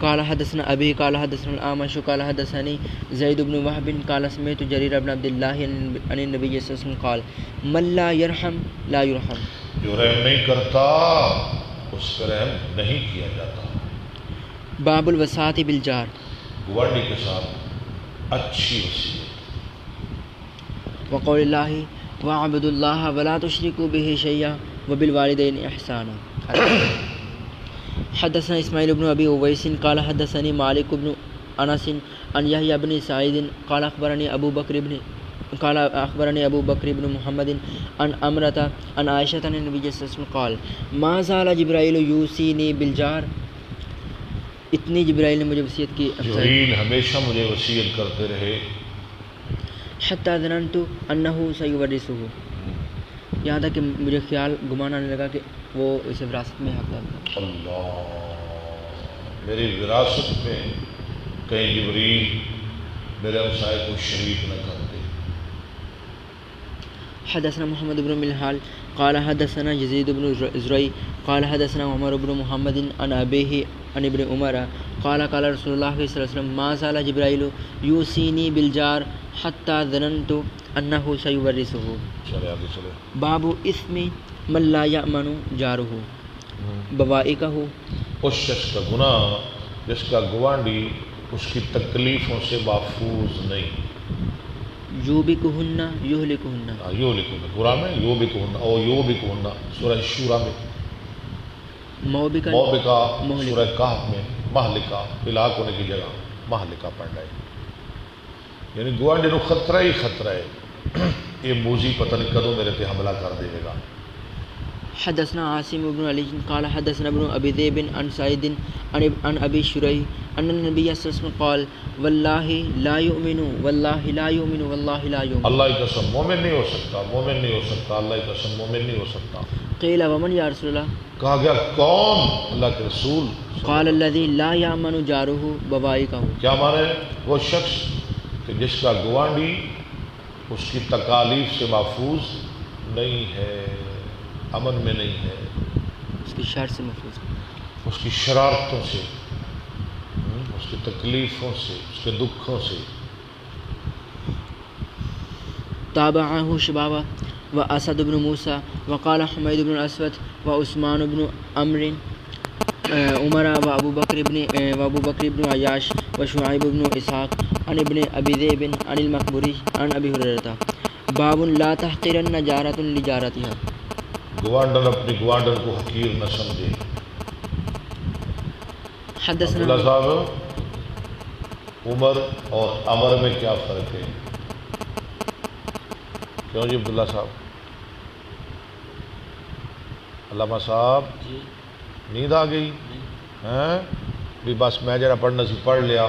قال حدثنا ابي قال حدثنا الاعمش قال حدثني زيد بن وهب قال سمعت جرير بن عبد الله عن النبي صلى الله عليه وسلم قال من لا يرحم لا يرحم، جو رحم نہیں کرتا اس پہ رحم نہیں کیا جاتا۔ باب الوصاة بالجار، گوانڈی کے ساتھ اچھی وصیت۔ وقول الله واعبدوا الله ولا تشركوا به شيئا وبالوالدين احسانا۔ حدثنا اسماعیل بن ابی اویس قال حدثني مالک بن انس عن يحيى بن سعید قال اخبرني ابو بکر بن محمد عن امرة عن عائشة عن النبي صلى الله عليه وسلم قال ما زال جبرائیل یوصینی بالجار، اتنی جبرائیل نے مجھے وصیت کی جبرائیل ہمیشہ مجھے وصیت کرتے رہے، حتی ظننت انه سيورثه، یہاں تک کہ مجھے خیال گمان آنے لگا کہ وہ اسے وراثت میں حقدار ہے۔ اللہ، میری وراثت میں کہیں جبرائیل میرے ہمسائے کو شریک نہ کر دے۔ حدثنا محمد بن ملحال قال حدثنا يزيد بن زريع قال حدثنا عمر بن محمد عن أبيه عن ابن عمر قال قال رسول الله صلى الله عليه وسلم ما زال جبرائيل يوصيني بالجار حتى ظننت أنه سيورثه۔ چلے آگے چلے۔ باب اسم من لا يأمن جاره بوائقه، اس شخص کا گناہ جس کا گوانڈی اس کی تکلیفوں سے محفوظ نہیں۔ یوبکہن یہلکہن، یو لکھو قرآن میں یو بکہن اور یو بکہن، سورہ شورا میں، موبکا موبکا سورہ کہف میں، مہلکہ ہلاک ہونے کی جگہ مہلکہ پڑھ رہے، یعنی گوانڈی نو خطرہ ہی خطرہ ہے، یہ موزی پتہ نہیں کدوں میرے پہ حملہ کر دے گا۔ حدثنا عاصم بن علی قال حدثنا ابن ابي ذئب عن سعيد عن ابي شريح ان النبي صلى الله عليه وسلم قال والله لا يؤمن والله لا يؤمن والله لا يؤمن، اللہ کی قسم مومن نہیں ہو سکتا، مومن نہیں ہو سکتا، اللہ کی قسم مومن نہیں ہو سکتا۔ قيل ومن يا رسول الله، کہا گیا کون؟ اللہ کے رسول۔ قال الذي لا يأمن جاره بوائقه، کیا مانے؟ وہ شخص کہ جس کا گوانڈی اس کی تکالیف سے محفوظ نہیں ہے، امن میں نہیں ہے، اس کی شر سے محفوظ، اس کی شرارتوں سے، اس کی تکلیفوں سے، اس کے دکھوں سے۔ تابعه شبابہ واسد بن موسیٰ وقال حمید بن الاسود وعثمان بن عمرو عمر وابو بکر بن عیاش وشعیب بن اسحاق عن ابن ابی ذئب عن المقبوری عن ابی ہریرہ باب لا تحقرن جارۃ لجارتها، گوانڈر اپنی گوانڈر کو حقیر نہ سمجھے۔ حدثنا عبداللہ صاحب، عمر اور امر میں کیا فرق ہے؟ کیوں جی عبداللہ صاحب؟ علامہ صاحب جی نیند آ گئی ہیں؟ بھی بس میں جرا پڑھنا سی پڑھ لیا،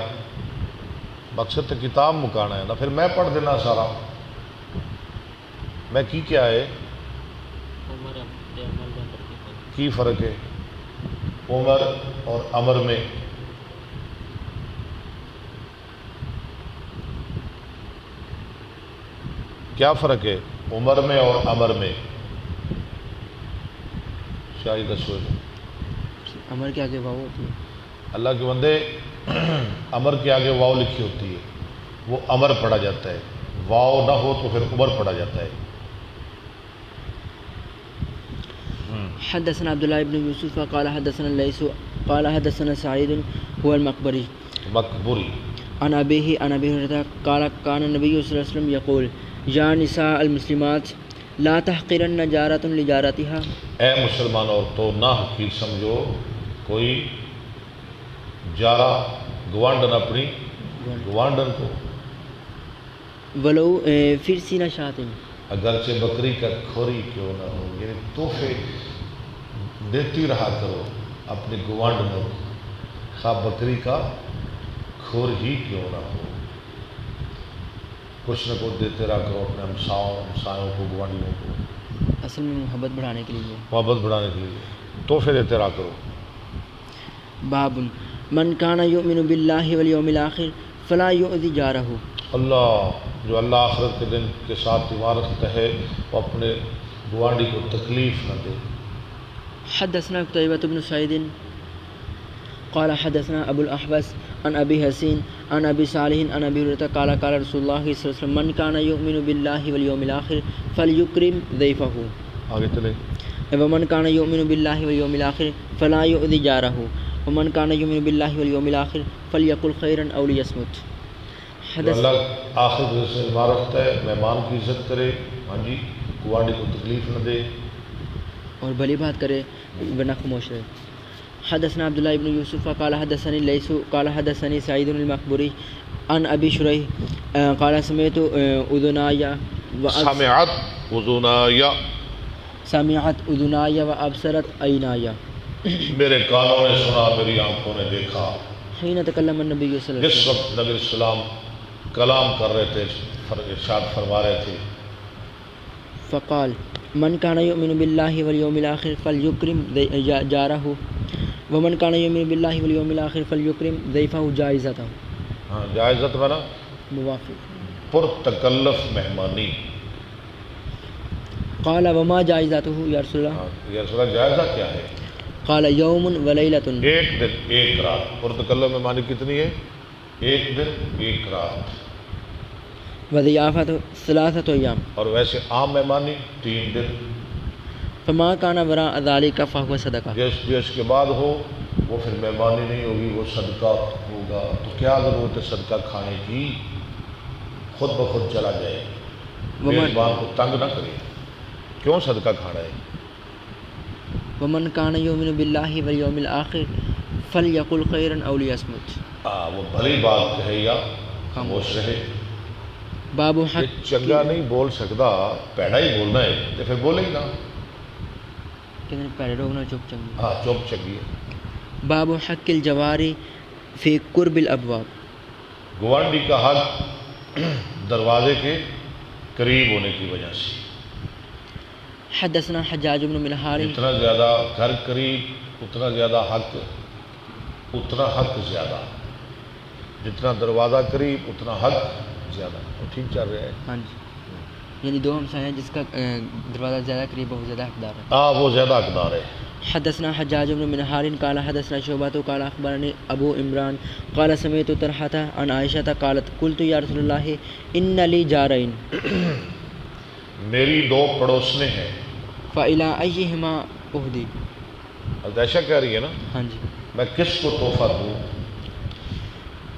مقصد تو کتاب مکانا ہے نا، پھر میں پڑھ دینا سارا، میں کی کیا ہے؟ عمر تے عمل دے اندر کی فرق ہے عمر اور امر میں؟ کیا فرق ہے عمر میں اور امر میں؟ شاید امر کے آگے واو ہوتی ہے. اللہ کے بندے امر کے آگے واو لکھی ہوتی ہے، وہ امر پڑھا جاتا ہے، واو نہ ہو تو پھر عمر پڑھا جاتا ہے. حدثنا عبداللہ ابن یوسف قال حدثنا اللیث قال حدثنا سعید هو المقبری مقبوری. عن ابیہ عن ابی ہریرہ قال کان النبی صلی اللہ علیہ وسلم یقول یا نساء المسلمات لا تحقرن جارۃ لجارتها. اے مسلمان عورتوں نہ حقیر سمجھو کوئی جارہ گوانڈن اپنی گوانڈن کو ولو پھر سینہ شاطن اگرچہ بکری کا کھوری کیوں نہ ہو، یعنی تحفے دیتی رہا کرو اپنی گوانڈنوں کو، خواہ بکری کا کھور ہی کیوں نہ ہو، کچھ نہ کچھ دیتے رہا کرو اپنے ہمسایوں کو، گوانڈیوں کو، اصل میں محبت بڑھانے کے لیے. محبت بڑھانے کے لیے تحفے دیتے رہا کرو. باب من کان یؤمن باللہ والیوم الآخر فلا یؤذی جارہ. اللہ جو اللہ آخرت کے دن کے ساتھ ایمان رکھتا ہے وہ اپنے گوانڈی کو تکلیف نہ دے. حدثنا قتیبۃ بن سعید قال حدثنا ابو الاحوص عن ابی حسین عن ابی صالح عن ابی ہریرہ قال قال رسول اللہ صلی اللہ علیہ وسلم من کان یؤمن باللہ والیوم الآخر فلیکرم ضیفہ. آگے چلے. ومن کان یؤمن باللہ والیوم الآخر فلا یؤذی جارہ ومن کان یؤمن باللہ والیوم الآخر فلیقل خیرا او لیصمت. جو اللہ آخر کے دن سے ایمان رکھتا ہے مہمان کی عزت کرے، ہاں جی، گوانڈی کو تکلیف نہ دے اور بھلی بات کرے ورنہ خاموش رہے. حدثنا عبداللہ ابن یوسف قال حدثني اللیث قال حدثني سعید المقبری عن ابی شریح قال سمعت اذنای سمعت اذنای وابصرت عینای. میرے کانوں نے سنا، میری آنکھوں نے دیکھا. حین تکلم النبی صلی اللہ علیہ جس وسلم وقت نبی علیہ السلام کلام کر رہے تھے، ارشاد فرما رہے تھے، فقال من کان یؤمن باللہ والیوم الآخر فلیکرم جارہ ومن کان یؤمن باللہ والیوم الآخر فلیکرم ضیفہ جائزتہ. ہاں جائزت بنا موافق. پر تکلف مہمانی. قال وما جائزتہ یا رسول اللہ. ہاں یا رسول اللہ جائزہ کیا ہے؟ قال یوم ولیلۃ. ایک دن ایک رات. پر تکلف مہمانی کتنی ہے؟ ایک دن ایک رات. وضیافت ثلاثۃ ایام. اور ویسے عام مہمانی 3 دن. فما کان وراء ذلک فہو صدقہ. جس کے بعد ہو وہ پھر مہمانی نہیں ہوگی، وہ صدقہ ہوگا. تو کیا ضرورت ہے صدقہ کھانے کی؟ خود بخود چلا جائے، میزبان کو تنگ نہ کرے. کیوں صدقہ کھانا ہے؟ ومن کان یؤمن باللہ والیوم الآخر فلیقل خیرا او لیصمت. وہ بھلی بات کہے یا خاموش رہے. باب یہ حق چنگا نہیں بول سکتا، پیڑا ہی بولنا ہے تو پھر بولے ہی نا. پیڑے روکنا چپ چنگی. ہاں چپ چنگی ہے. باب حق الجواری فی قرب الابواب. گوانڈی کا حق دروازے کے قریب ہونے کی وجہ سے. حدثنا حجاج بن منہار. جتنا زیادہ گھر قریب اتنا زیادہ حق، اتنا حق زیادہ. جتنا دروازہ قریب اتنا حق زیادہ. ٹھیک چل رہا ہے. ہاں جی، یعنی دو ہمسائے ہیں جس کا دروازہ زیادہ قریب ہے وہ زیادہ حقدار ہے. وہ زیادہ حقدار ہے. حدثنا حجاج بن منہار قال حدثنا شعبۃ قال اخبرني ابو عمران قال سمعت طلحة عن عائشة قالت قلت یا رسول اللہ ان لی جارین. میری 2 پڑوسنے ہیں. فإلی ایہما اہدی. عائشہ کہہ رہی ہے نا، ہاں جی. میں کس کو تحفہ دوں؟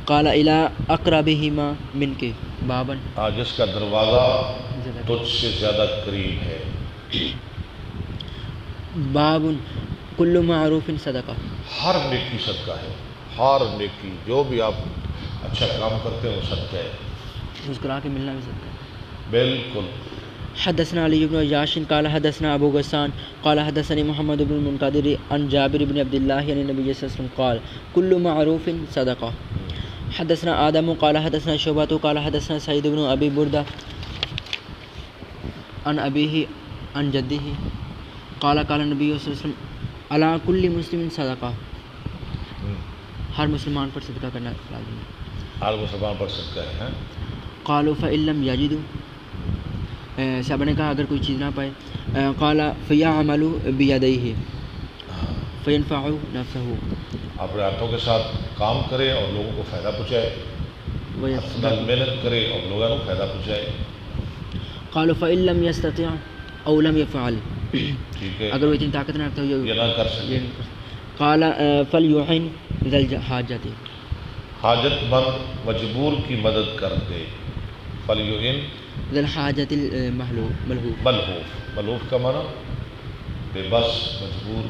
قال الی اقربہما منک بابا. جس کا دروازہ تجھ سے زیادہ قریب ہے. باب کل معروف صدقہ. ہر نیکی صدقہ ہے. ہر نیکی جو بھی آپ اچھا کام کرتے ہیں وہ صدقہ ہے. مسکرا کے ملنا بھی صدقہ ہے. بالکل. حدثنا علی بن عیاش قال حدثنا ابو غسان قال حدثني محمد بن المنقدر عن جابر بن عبد الله عن النبي صلى الله عليه وسلم قال كل معروف صدقه. حدثنا آدم قال حدثنا شعبة قال حدثنا سعيد بن ابي بردة عن ابيه عن جده قال قال النبي صلى الله عليه وسلم على كل مسلم صدقه. ہر مسلمان پر صدقہ کرنا لازم ہے. ہر مسلمان پر صدقہ ہے. قالوا فإن لم يجدوا. صحابہ نے کہا اگر کوئی چیز نہ پائے قال فیعمل بیدیہ فینفع نفسہ اپنے ہاتھوں کے ساتھ کام کرے اور لوگوں کو فائدہ پہنچائے، اپنا محنت کرے اور لوگوں کو فائدہ پہنچائے. قالوا فإن لم يستطع او لم يفعل، ٹھیک ہے، اگر وہ اتنی طاقت نہ رکھتا ہو یہ نہ کر سکے، قال فلیعن ذا الحاجۃ، حاجت مند مجبور کی مدد کر دے. فلیعن ذا الحاجۃ الملہوف، ملہوف، ملہوف کا معنی بے بس، مجبور،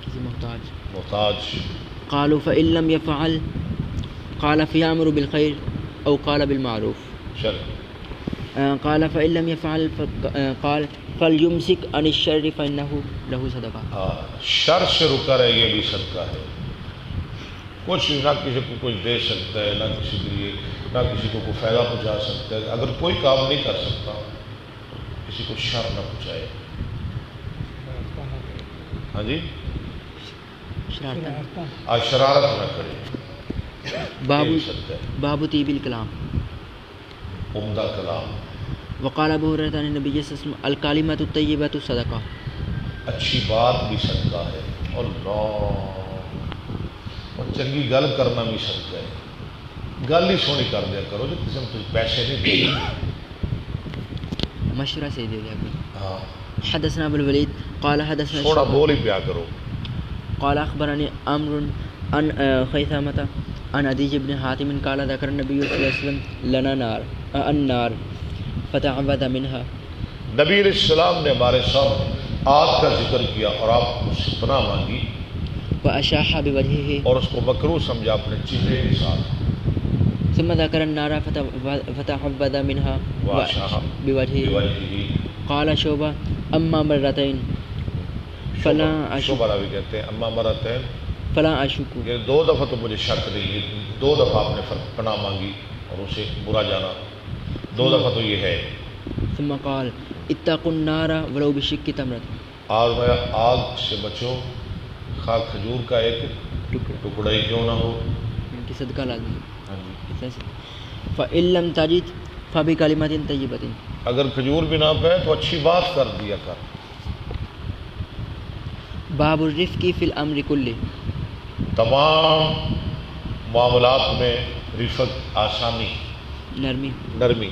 کسی محتاج. محتاج. قالوا فإن لم يفعل قال فيأمر بالخير او قال بالمعروف. چل قال فإن لم يفعل قال فليمسك عن الشر فإنه له صدقہ. شر سے رکا رہے یہ بھی صدقہ ہے. کچھ نہ کسی کو کچھ دے سکتا ہے، نہ کسی کے لیے، نہ کسی کو کوئی فائدہ پہنچا سکتا ہے. اگر کوئی کام نہیں کر سکتا کسی کو شر نہ پہنچائے. ہاں جی، شرارت نہ کرے. باب یہ بھی صدقہ ہے. باب طیب الکلام. عمدہ کلام. وقال ابو ہریرہ عن النبی صلی اللہ علیہ وسلم الکلمۃ الطیبۃ صدقہ. اچھی بات بھی صدقہ ہے. اللہ، اور چنگی گل کرنا بھی صدقہ ہے. گل ہی سونی کر دیا کرو جو کسی نے پیسے نہیں دے. مشورہ سے دے دیا کرو. ہاں، حدثنا ابو الولید قال حدثنا تھوڑا بول ہی پیا کرو. قال اخبرني عمرو عن خیثمة عن عدي بن حاتم قال ذكر النبي صلى الله عليه وسلم لنا نار النار فتعوذ منها. نبی علیہ السلام نے ہمارے سامنے آگ کا ذکر کیا اور آپ اس سے پناہ مانگی، واشاح بوجهه اور اس کو مکروہ سمجھا اپنے چہرے کے ساتھ. ثم ذكر النار فتعوذ منها واشاح بوجهه. بوجهه. قال شعبہ اما مرتين فلا شعبہ راوی کہتے ہیں اما مرتين فلا اشک. یہ 2 دفعہ تو مجھے شک نہیں ہے، 2 دفعہ آپ نے پناہ مانگی اور اسے برا جانا، 2 دفعہ تو یہ ہے. ثم قال اتقوا النار ولو بشق تمرة. آگ میں آگ سے بچو، خواہ کھجور کا ایک ٹکڑا ہی کیوں نہ ہو. ان کی صدقہ لازم. ہاں جی. فإن لم تجد فبكلمة طیبة. اگر کھجور بھی نہ پائے تو اچھی بات کر دیا کر. باب الرفق فی الامر کلہ. تمام معاملات میں رفق، آسانی، نرمی. نرمی.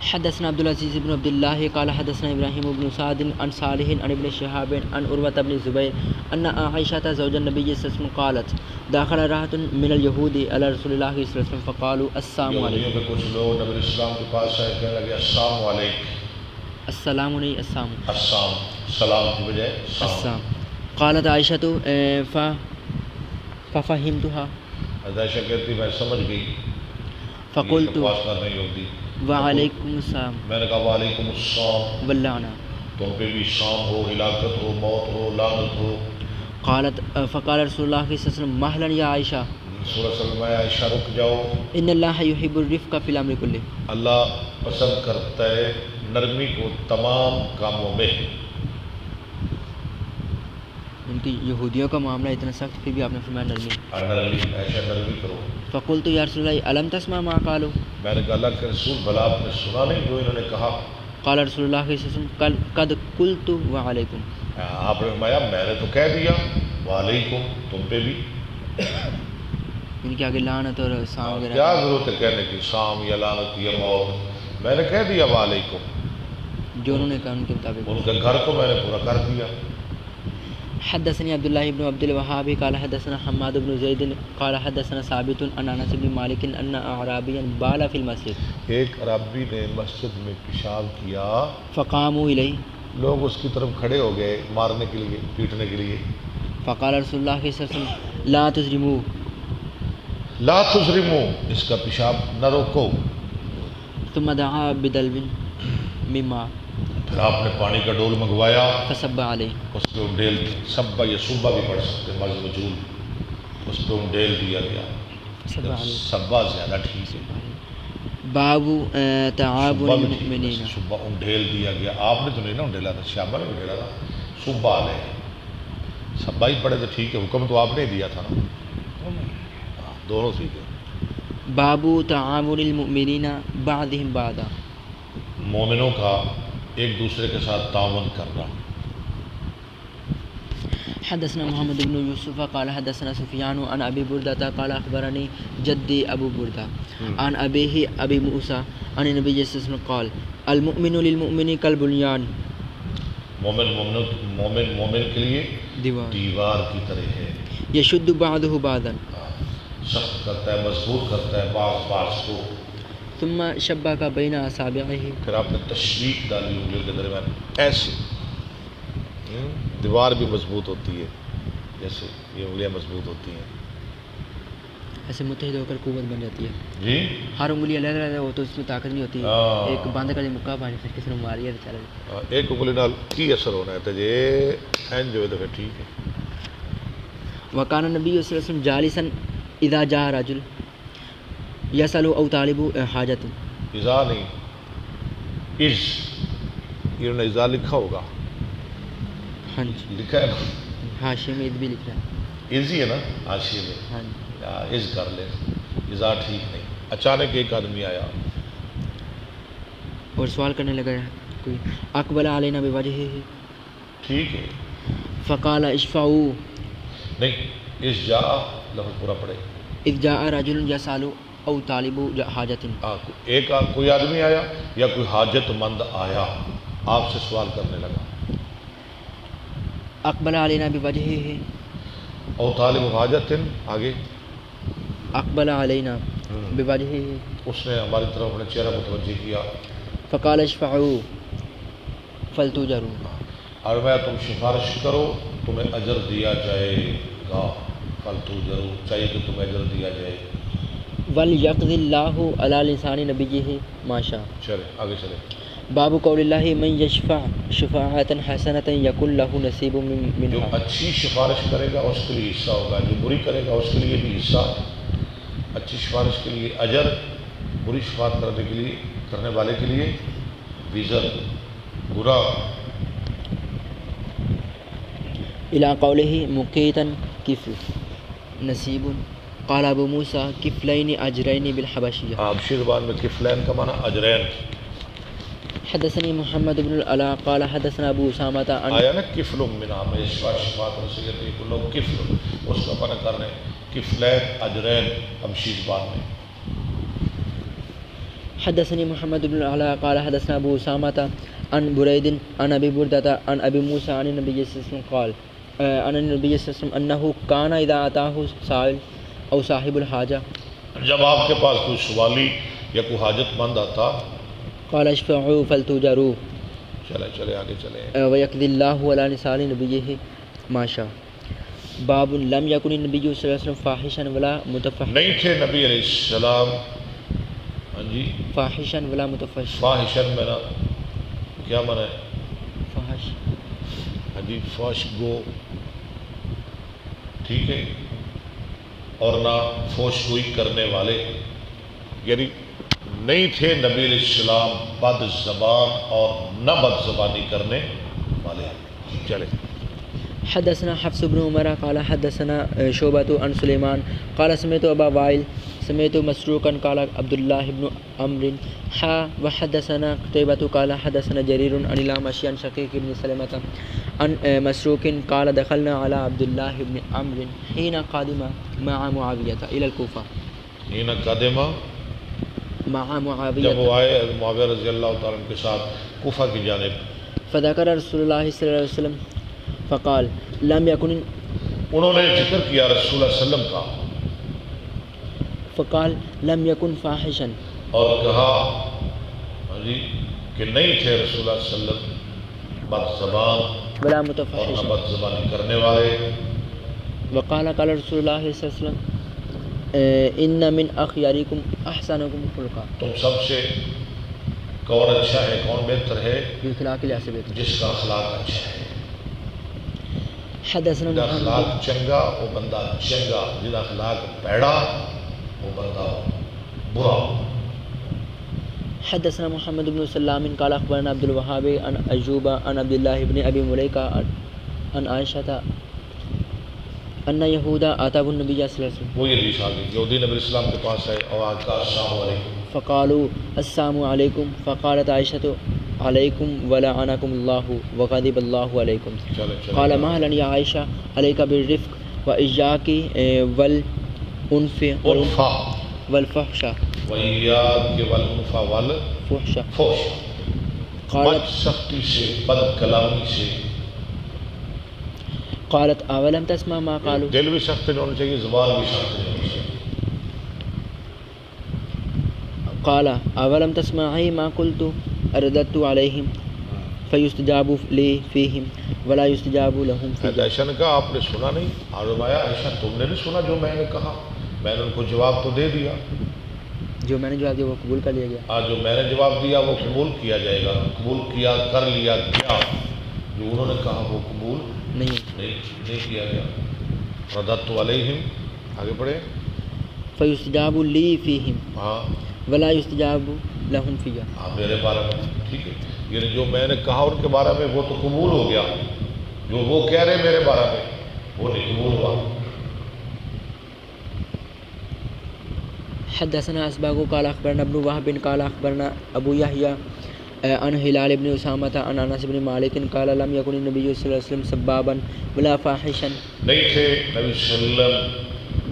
حدثنا عبد العزيز بن عبد الله قال حدثنا ابراهيم بن سعد عن صالح عن ابن شهاب عن عروة بن الزبير ان عائشة زوج النبي صلى الله عليه وسلم قالت داخل رهط من اليهود على رسول الله صلى الله عليه وسلم فقالوا السلام یہودیوں علیکم. کے کچھ لوگ نبی علیہ السلام کے پاس آئے، کہنے لگے السلام علیکم. السلام نہیں السلام. السلام، سلام کی بجائے سلام. السلام. قالت عائشة ففهمتها. عائشہ کہتی میں سمجھ گئی. فقلت بکواس کر رہی ہوتی. وعلیکم السلام میں نے کہا وعلیکم السلام، واللعنہ. تم پہ بھی شام ہو، ہلاکت ہو، موت ہو، لعنت ہو. قالت فقال رسول اللہ صلی اللہ علیہ وسلم مہلا یا عائشہ رسول اللہ صلی اللہ علیہ وسلم، عائشہ رک جاؤ، ان اللہ یحب الرفق فی الامر کلہ. اللہ پسند کرتا ہے نرمی کو تمام کاموں میں. ان کی یہودیوں کا معاملہ اتنا سخت پھر بھی آپ نے فرمایا نرمی. نرمی، ایسا نرمی کرو. فقلت یا رسول اللہ الم تسمع ما قالوا. میں نے کہا اللہ کے رسول بھلا آپ نے سنا نہیں جو انہوں نے کہا. قال رسول اللہ صلی اللہ علیہ وسلم قد قلت وعلیکم. آپ نے فرمایا میں نے تو کہہ دیا وعلیکم، تم پہ بھی. ان کے آگے لعنت اور سام وغیرہ کیا ضرورت ہے کہنے کی سام یا لعنت یا موت. میں نے کہہ دیا وعلیکم، جو انہوں نے کہا ان کے مطابق. ان کے گھر کو میں نے پورا کر دیا. حدثني عبد الله بن عبد الوهاب قال حدثنا حماد بن زيد قال حدثنا ثابت عن انس بن مالك ان اعرابيا بال في المسجد. ایک عربی نے مسجد میں پیشاب کیا، فقاموا الیہ. لوگ اس کی طرف کھڑے ہو گئے مارنے کے لیے، پیٹنے کے لیے. فقال رسول اللہ صلی اللہ علیہ وسلم لا تجرموا. لا تزرموا، اس کا پیشاب نہ روکو. ثم دعا بدلو من ماء پھر آپ نے پانی کا ڈول منگوایا، فصب علیہ. اس پہ ڈیل سبا یا صوبہ بھی پڑھ سکتے ماضی مجہول، اس پہ ڈیل دیا گیا. صب علیہ. سبا زیادہ ٹھیک ہے. باب تعاون المؤمنین. صبح ڈیل دیا گیا. آپ نے تو نہیں نا ڈیلا تھا، شیابہ نے ڈیلا تھا. صبح لے سبا ہی پڑھے تو ٹھیک ہے، حکم تو آپ نے دیا تھا نا. دونوں ٹھیک ہے. باب تعاون المؤمنین بعضهم بعضا. مومنوں کا ایک دوسرے کے ساتھ تعاون کرنا. حدثنا محمد بن يوسف قال حدثنا سفيان عن أبي بردة قال أخبرني جدي أبو بردة عن أبيه أبي موسى عن النبي صلى الله عليه وسلم قال المؤمن للمؤمن كالبنيان. مومن کے لیے دیوار کی طرح ہے. يشد بعضه بعضا. سخت کرتا ہے، مضبوط کرتا ہے بعض کو. ثم شبك بين أصابعه. پھر آپ نے تشبیک ڈالی انگلیوں کے درمیان ایسے. دیوار بھی مضبوط ہوتی ہے جیسے یہ انگلیاں مضبوط ہوتی ہیں. ایسے متحد ہو کر قوت بن جاتی ہے. جی ہر انگلی علیحدہ علیحدہ ہو تو اس میں طاقت نہیں ہوتی. ایک بند کر مکہ پانی پھر کسی نے ماری ہے چلا ایک انگلی نال کی اثر ہونا ہے تو یہ این جو ہے تو پھر ٹھیک ہے. وکان نبی صلی اللہ علیہ وسلم جالسا اذا جاء رجل یسأل او طالب حاجت. اذا نہیں از، انہوں نے اذا لکھا ہوگا. ہاں جی لکھا ہے نا حاشیے میں بھی لکھ رہا ہے. از ہی ہے نا حاشیے میں. ہاں جی از کر لیں. اذا ٹھیک نہیں. اچانک ایک آدمی آیا اور سوال کرنے لگا کوئی. اقبل علینا بوجہہ. ٹھیک ہے. فقال اشفعوا. نہیں اس جا لفظ پورا پڑے. اذ جاء رجل یسأل او طالب حاجت. ایک کوئی آدمی آیا یا کوئی حاجت مند آیا آپ سے سوال کرنے لگا. اقبل علینا بوجہہ. او طالب حاجت آگے. اقبل علینا بوجہہ. اس نے ہماری طرف اپنا چہرہ متوجہ کیا. فقال اشفعوا فلتؤجروا. اور میں تم سفارش کرو تمہیں اجر دیا جائے گا. فلتؤجروا چاہیے کہ تمہیں اجر دیا جائے. وَلْيَقْضِ اللَّهُ عَلَى لِسَانِ نَبِيِّهِ مَا شَاءَ. چلے آگے چلے. باب قول اللہ من یشفع شفاعة حسنة یکن له نصیب جو منها. اچھی سفارش کرے گا اس کے لیے حصہ ہوگا، جو بری کرے گا اس کے لیے بھی حصہ. اچھی سفارش کے لیے اجر، بری سفارش کرنے کے لیے کرنے والے کے لیے وزر گناہ. الى قوله مقیتا کفل نصیب. قال ابو موسیٰ کفلین اجرین بالحبشیہ. حبشی زبان میں کفلین کا معنی اجرین. حدثني محمد بن العلاء قال حدثنا ابو اسامہ عن آیا نا کفل منها میں شفاعت رسیت کلو کفل اس کا معنی کرنے کفلین اجرین حبشی زبان میں. حدثني محمد بن العلاء قال حدثنا ابو اسامہ عن بريد عن ابي بردة عن ابي موسى عن النبي صلى الله عليه وسلم قال عن النبي صلى الله عليه وسلم انه كان اذا اتاه سائل او صاحب الحاجة. جب آپ کے پاس کوئی سوالی یا کوئی حاجت مند آتا. قال اشفعوا فلتؤجروا. چلے آگے چلے. ويقضي الله على لسان نبيه ما شاء. باب لم يكن النبي صلى الله عليه وسلم فاحشا ولا متفحشا. نہیں تھے نبی علیہ السلام ہاں جی فاحشا ولا متفحشا. فاحشن میں نا کیا معنی ہے؟ فاحش ہاں جی فاش گو ٹھیک ہے، اور نہ فوش گوئی کرنے والے، یعنی نہیں تھے نبی علیہ السلام بد زبان اور نہ بد زبانی کرنے والے. چلے. حدثنا حفص بن عمر قال حدثنا شعبة عن سليمان قال سمعت أبا وائل سمعت مسروقا قال عبد الله بن عمرو وحدثنا قتيبة قال حدثنا جرير عن الأعمش عن شقيق بن سلمة عن مسروق قال دخلنا على عبد الله بن عمرو حين قادم مع معاوية إلى الكوفة. حين قادم مع جب معاوية وہ آئے معاویہ رضی اللہ تعالیٰ عنہ کے ساتھ کوفہ کی جانب. فذكر رسول الله صلى الله عليه وسلم فقال لم يكن. انہوں نے ذکر کیا رسول اللہ صلی اللہ علیہ وسلم کا. فقال لم يكن فاحشا. اور کہا ہاں جی کہ نہیں تھے رسول اللہ صلی اللہ علیہ وسلم بد زبان ولا اور نہ متفحشا. بد زبانی کرنے والے. وقال قال رسول الله صلى الله عليه وسلم ان من اخياركم احسنكم خلقا. تم سب سے کون اچھا ہے، کون بہتر ہے؟ اخلاق لحاظ سے بہتر. جس کا اخلاق اچھا ہے. حدثنا جس کا محمد اخلاق چنگا وہ بندہ چنگا، جس کا اخلاق پیڑا وہ بندہ برا. حدثنا محمد بن سلام قال اخبرنا عبد الوهاب عن ايوب عن عبد الله بن ابي مليكه عن عائشة ان يهودا اتوا النبي صلى الله عليه وسلم. وہ یہ حدیث آ گئی، یہودی نبی السلام کے پاس ہے اور آج کا السلام علیکم فقالوا السلام علیکم فقالت عائشة علیکم ولعنکم اللہ وغضب اللہ علیکم قال مهلا یا عائشہ علیک بالرفق وإياك والعنف والفحش وَإِيَّاكَ وَالْعُنْفَ وَالْفُحْشَ بد سختی سے، بد کلامی سے. قالت اولم تسمع ما قالوا دل بھی سخت نہیں ہونا چاہیے، زبان بھی سخت نہیں ہونی چاہیے. قال اولم تسمعي ما قلت ارددت عليهم فيستجاب لي فيهم ولا يستجاب لهم فيه. عائشہ نے کہا آپ نے سنا نہیں؟ اور فرمایا عائشہ تم نے نہیں سنا جو میں نے کہا؟ میں نے ان کو جواب تو دے دیا. جو میں نے جواب دیا وہ قبول کر لیا گیا. جو میں نے جواب دیا وہ قبول کیا جائے گا. قبول کیا کر لیا کیا؟ جو انہوں نے کہا وہ قبول نہیں کیا گیا. رددت علیہم، آگے پڑھے. فیستجاب لی فیہم ولا یستجاب لہم فیہ. میرے بارے میں ٹھیک ہے، یعنی جو میں نے کہا ان کے بارے میں وہ تو قبول ہو گیا، جو وہ کہہ رہے میرے بارے میں وہ نہیں قبول ہوا. حدثنا اسباغ قال اخبرنا ابن وهب قال اخبرنا ابو يحيى عن هلال بن اسامة عن انس بن مالك قال لم يكن النبي صلى الله عليه وسلم سبابا ولا فاحشا. نہیں تھے نبی صلی اللہ علیہ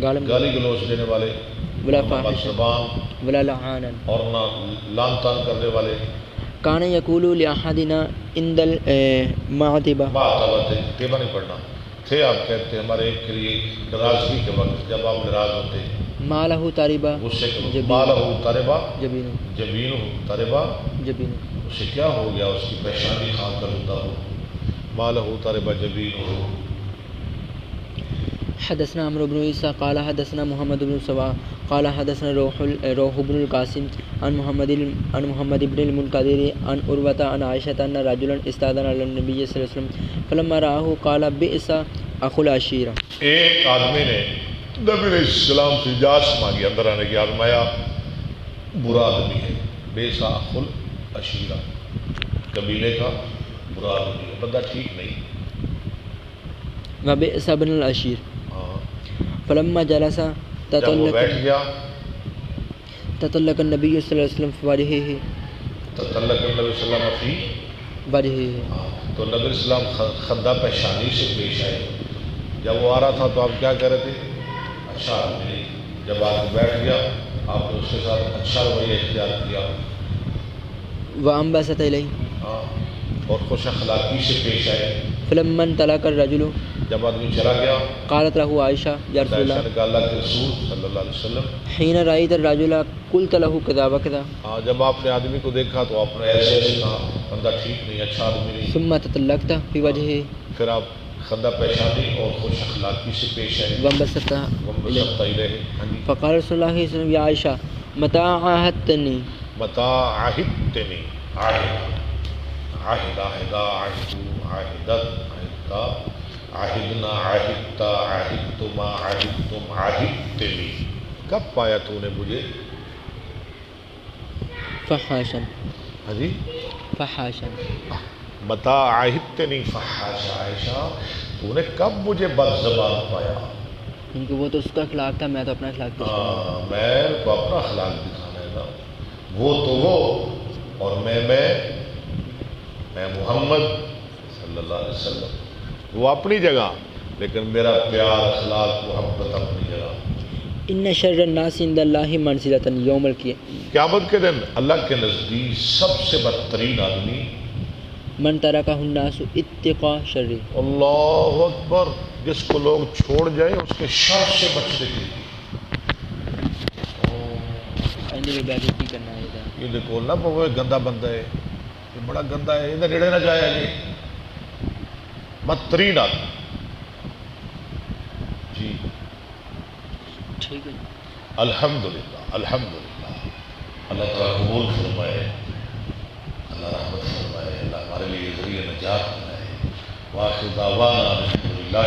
وسلم گالی گلوچ دینے والے، ولا فاحشا ولا لعانا، اور نہ لعن طعن کرنے والے. كان يقول لاحدنا عند المعتبة تیبہ نہیں پڑھنا تھے، آپ کہتے ہمارے ایک کے لیے ناراضگی کے وقت جب آپ ناراض ہوتے، ما له تاربا غصے کے وقت، ما له تاربا جبین تاربا، اسے کیا ہو گیا؟ اس کی پیشانی خام کر ہوتا ہو. ما له تاربا جبین. حدثنا عمرو بن عيسى قال حدثنا محمد بن سوا قال حدثنا روح بن القاسم عن محمد بن المنكدر عن عروة عن عائشة أن رجلا استأذن على النبي صلى الله عليه وسلم فلما رآه قال بئس أخو العشيرة. ایک آدمی نے نبی علیہ السلام سے اجازت مانگی اندر آنے کی، آزمایا برا آدمی ہے، بئس اخو العشیرہ، قبیلے کا برا آدمی ہے، بندہ ٹھیک نہیں. وبئس ابن العشیر. فلما جلس جب وہ بیٹھ گیا تطلق النبی صلی اللہ علیہ وسلم فی وجہہ، تطلق النبی صلی اللہ علیہ وسلم فی وجہہ، تو نبی علیہ السلام خندہ پیشانی سے پیش آئے. جب وہ آ رہا تھا تو آپ کیا کہہ رہے تھے؟ اچھا آدمی. جب آدمی بیٹھ گیا آپ نے اس کے ساتھ اچھا رویہ اختیار کیا. وانبسط الیہ، اور خوش اخلاقی سے پیش آئے. فلما انطلق الرجل، جب آدمی چلا گیا قالت له عائشہ یا رسول اللہ، عائشہ نے کہا اللہ کے رسول صلی اللہ علیہ وسلم، حين رأيت الرجل قلت له كذا وكذا. جب آپ نے آدمی کو دیکھا تو آپ نے ایسے ایسے کہا بندہ ٹھیک نہیں، اچھا آدمی نہیں. ثم تطلقت في وجهه، پھر آپ خندہ پیشانی اور خوش اخلاقی سے پیش آئے. وانبسطت وانبسطت الیہ. فقال رسول اللہ صلی اللہ علیہ وسلم یا عائشہ متى عاهدتني، متى عاهدتني، عاہد عاہد عاہدت عاہدنا عاہدتا عاہدتما عاہدتم عاہدتنی، کب پایا تو نے مجھے؟ فحاشا، ہاں جی، فحاشا. متى عاہدتنی فحاشا، عائشہ تو نے کب مجھے بد زبان پایا؟ کیونکہ وہ تو اس کا اخلاق تھا، میں تو اپنا اخلاق تھا. میں تو اپنا اخلاق دکھانا ہے نا، وہ تو وہ اور میں محمد صلی اللہ علیہ وسلم. وہ اپنی جگہ، لیکن میرا پیار اخلاق محبت اپنی جگہ. ان شر الناس عند اللہ منزلۃ یوم القیامہ، قیامت کے دن اللہ کے نزدیک سب سے بدترین آدمی من ترکہ الناس اتقاء شر. اللہ اکبر، جس کو لوگ چھوڑ جائیں اس کے شر سے بچنے کے لیے. کی کرنا ہے یہ دیکھو نہ وہ گندا بندہ ہے، یہ بڑا گندا ہے، ادھر نیڑے نہ جائے. جی بدترین آدمی. جی ٹھیک ہے. الحمدللہ الحمدللہ. اللہ تعالیٰ قبول فرمائے، اللہ رحمت فرمائے، اللہ ہمارے لیے ذریعہ نجات بنائے. وآخر دعوانا الحمدللہ.